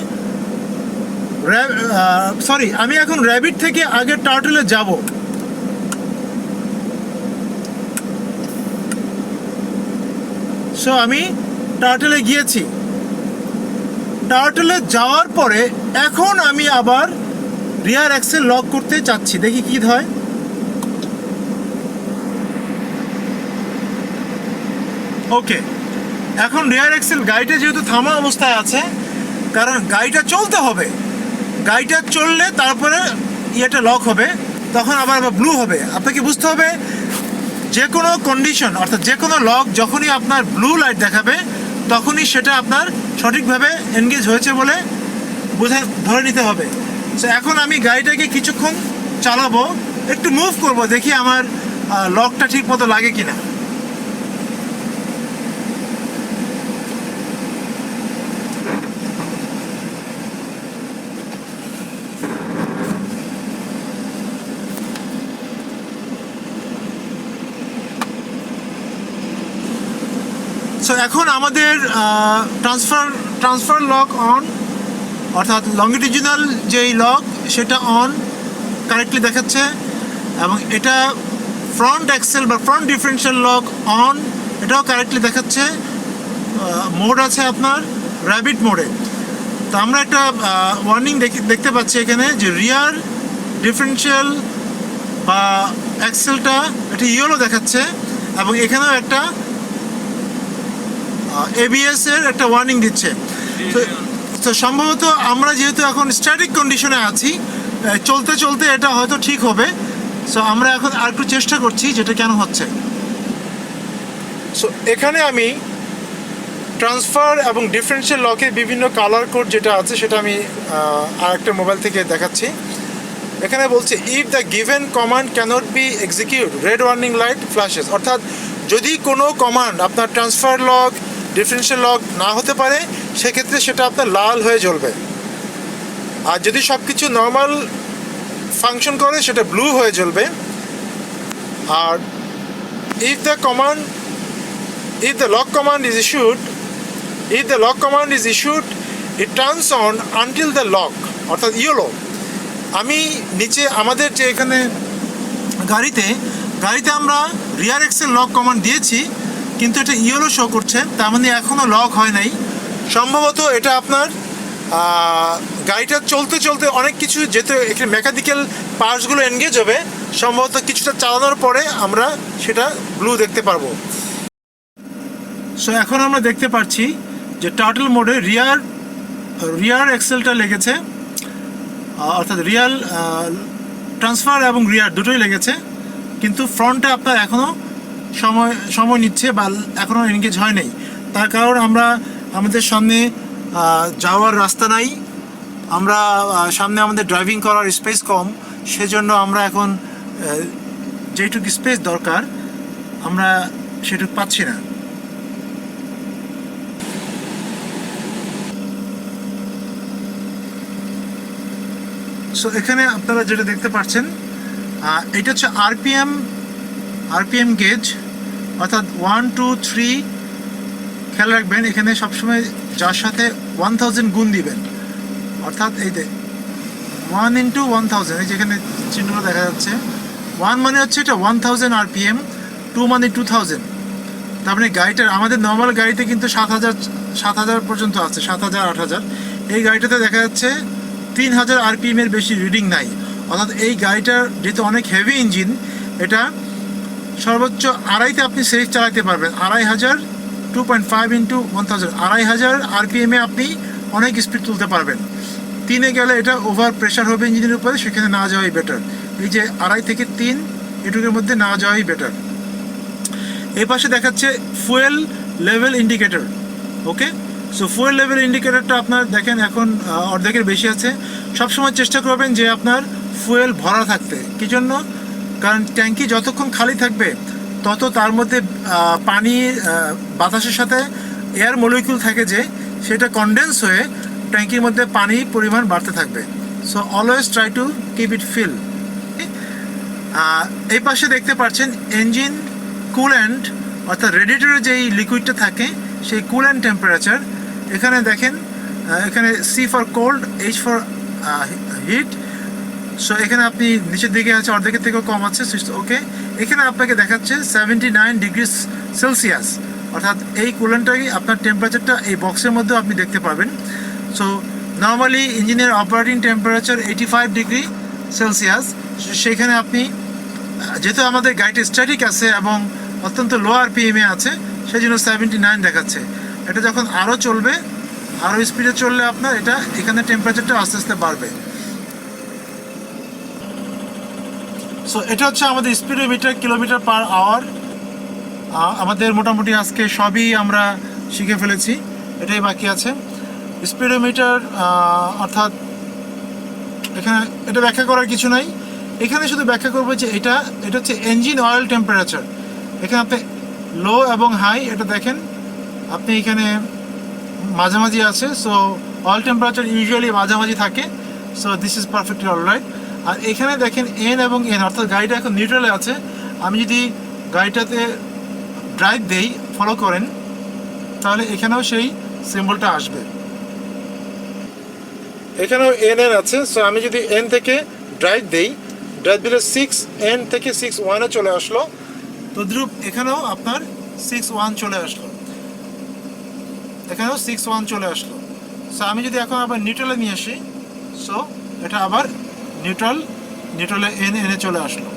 আমি এখন র্যাবিট থেকে আগে টার্টলে যাব। সো আমি টার্টলে গিয়েছি, টার্টলে যাওয়ার পরে এখন আমি আবার রিয়ার এক্সেল লক করতে চাচ্ছি, দেখি কি হয়। ওকে, এখন রিয়ার এক্সেল গাড়িটা যেহেতু থামা অবস্থায় আছে, কারণ গাড়িটা চলতে হবে, গাড়িটা চললে তারপরে ইয়েটা লক হবে, তখন আবার ব্লু হবে। আপনাকে বুঝতে হবে যে কোনো কন্ডিশন, অর্থাৎ যে কোনো লক যখনই আপনার ব্লু লাইট দেখাবে তখনই সেটা আপনার সঠিকভাবে এনগেজ হয়েছে বলে ধরে নিতে হবে। সো এখন আমি গাড়িটাকে কিছুক্ষণ চালাবো, একটু মুভ করব, দেখি আমার লকটা ঠিক মতো লাগে কিনা। সো এখন আমাদের ট্রান্সফার লক অন, অর্থাৎ লংডিভিজনাল যেই লক সেটা অন কারেক্টলি দেখাচ্ছে, এবং এটা ফ্রন্ট এক্সেল বা ফ্রন্ট ডিফারেন্সিয়াল লক অন, এটাও কারেক্টলি দেখাচ্ছে। মোড আছে আপনার র্যাবিট মোডে। তো আমরা একটা ওয়ার্নিং দেখতে পাচ্ছি এখানে যে রিয়ার ডিফারেন্সিয়াল বা এক্সেলটা এটা ইয়েলো দেখাচ্ছে, এবং এখানেও একটা ABS এর একটা ওয়ার্নিং দিচ্ছে। তো সম্ভবত আমরা যেহেতু এখন স্ট্যাটিক কন্ডিশনে আছি, চলতে চলতে এটা হয়তো ঠিক হবে। সো আমরা এখন আর একটু চেষ্টা করছি যেটা কেন হচ্ছে। সো এখানে আমি ট্রান্সফার এবং ডিফারেন্সিয়াল লকের বিভিন্ন কালার কোড যেটা আছে সেটা আমি আর একটা মোবাইল থেকে দেখাচ্ছি। এখানে বলছে if the given command cannot be executed red warning light flashes, অর্থাৎ যদি কোনো কমান্ড আপনার ট্রান্সফার লক ডিফারেন্সিয়াল লক না হতে পারে সেক্ষেত্রে সেটা আপনার লাল হয়ে জ্বলবে, আর যদি সব কিছু নর্মাল ফাংশন করে সেটা ব্লু হয়ে জ্বলবে। আর if the lock command is issued it turns on until the lock, অর্থাৎ ইয়েলো। আমি নিচে আমাদের যে এখানে গাড়িতে আমরা রিয়ার এক্সেল লক কমান্ড দিয়েছি, কিন্তু এটা ইয়েলো শো করছে, তার মানে এখনও লক হয় নাই। সম্ভবত এটা আপনার গাড়িটা চলতে চলতে অনেক কিছু যেহেতু এখানে মেকানিক্যাল পার্টসগুলো এনগেজ হবে, সম্ভবত কিছুটা চালানোর পরে আমরা সেটা ব্লু দেখতে পারবো। সো এখন আমরা দেখতে পাচ্ছি যে টার্টল মোডে রিয়ার এক্সেলটা লেগেছে, অর্থাৎ রিয়াল ট্রান্সফার এবং রিয়ার দুটোই লেগেছে, কিন্তু ফ্রন্টে আপনার এখনও সময় নিচ্ছে বা এখনও এনগেজ হয় নাই। তার কারণ আমরা আমাদের সামনে যাওয়ার রাস্তা নাই, আমরা সামনে আমাদের ড্রাইভিং করার স্পেস কম, সেজন্য আমরা এখন যেটুকু স্পেস দরকার আমরা সেটুকু পাচ্ছি না। সো এখানে আপনারা যেটা দেখতে পাচ্ছেন এটা হচ্ছে আরপিএম গেজ, অর্থাৎ 1 2 3 খেয়াল রাখবেন এখানে সবসময় যার সাথে 1000 গুণ দিবেন, অর্থাৎ এই যে 1 × 1000, এই যেখানে চিহ্নটা দেখা যাচ্ছে 1 মানে হচ্ছে এটা 1000 আরপিএম, 2 মানে 2000। তার মানে গাড়িটার আমাদের নর্মাল গাড়িতে কিন্তু 7000 পর্যন্ত আছে, 7000 8000। এই গাড়িটাতে দেখা যাচ্ছে 3000 আরপিএম এর বেশি রিডিং নাই, অর্থাৎ এই গাড়িটার যেহেতু অনেক হেভি ইঞ্জিন, এটা সর্বোচ্চ 2.5-তে আপনি সেফ চালাতে পারবেন। 2500 2.5 × 1000 2500 আরপিএমে আপনি অনেক স্পিড তুলতে পারবেন। 3-এ গেলে এটা ওভার প্রেশার হবে ইঞ্জিনের উপরে, সেখানে না যাওয়াই বেটার। এই যে 2.5 থেকে 3 এটুকুর মধ্যে না যাওয়াই বেটার। এই পাশে দেখাচ্ছে ফুয়েল লেভেল ইন্ডিকেটর। ওকে, সো ফুয়েল লেভেল ইন্ডিকেটরটা আপনার দেখেন এখন অর্ধেকের বেশি আছে। সবসময় চেষ্টা করবেন যে আপনার ফুয়েল ভরা থাকতে। কী জন্য? কারণ ট্যাঙ্কি যতক্ষণ খালি থাকবে তত তার মধ্যে পানি বাতাসের সাথে এয়ার মলিকিউল থাকে, যে সেটা কনডেন্স হয়ে ট্যাঙ্কির মধ্যে পানির পরিমাণ বাড়তে থাকবে। So always try to keep it fill. এই পাশে দেখতে পাচ্ছেন ইঞ্জিন কুল্যান্ট, অর্থাৎ রেডিয়েটরের যেই লিকুইডটা থাকে সেই কুল্যান্ট টেম্পারেচার। এখানে দেখেন এখানে C for cold, H for heat. So এখানে আপনি নিচের দিকে আছে, অর্ধেকের থেকেও কম আছে। ওকে, এখানে আপনাকে দেখাচ্ছে 79 ডিগ্রি সেলসিয়াস, অর্থাৎ এই কুল্যান্টটাই আপনার টেম্পারেচারটা এই বক্সের মধ্যেও আপনি দেখতে পাবেন। সো নর্মালি ইঞ্জিনের অপারেটিং টেম্পারেচার 85 ডিগ্রি সেলসিয়াস। সেখানে আপনি যেহেতু আমাদের গাড়িটি স্ট্যাটিক আছে এবং অত্যন্ত লো আরপিএমে আছে, সেই জন্য 79 দেখাচ্ছে। এটা যখন আরও চলবে, আরও স্পিডে চললে আপনার এটা এখানে টেম্পারেচারটা আস্তে আস্তে বাড়বে। সো এটা হচ্ছে আমাদের স্পিডোমিটার, কিলোমিটার পার আওয়ার। আমাদের মোটামুটি আজকে সবই আমরা শিখে ফেলেছি, এটাই বাকি আছে। স্পিডোমিটার অর্থাৎ এখানে এটা ব্যাখ্যা করার কিছু নাই, এখানে শুধু ব্যাখ্যা করবো যে এটা হচ্ছে ইঞ্জিন অয়েল টেম্পারেচার। এখানে আপনি লো এবং হাই এটা দেখেন, আপনি এখানে মাঝামাঝি আছে। সো অয়েল টেম্পারেচার ইউজুয়ালি মাঝামাঝি থাকে। So this is perfectly alright. আর এখানে দেখেন এন এবং এন, অর্থাৎ গাড়িটা এখন নিউট্রালে আছে। আমি যদি গাড়িটাতে ড্রাইভ দেই, ফলো করেন, তাহলে এখানেও সেই সিম্বলটা আসবে। এখানেও এন আছে। সো আমি যদি এন থেকে ড্রাইভ দেই, ড্রাইভ দিলে 6N থেকে 6-1-এ চলে আসলো। তদ্রুপ এখানেও আপনার 6-1 চলে আসলো, এখানেও 6-1 চলে আসলো। সো আমি যদি এখন আবার নিউট্রালে নিয়ে আসি, সো এটা আবার নিউট্রালে এনে চলে আসলো।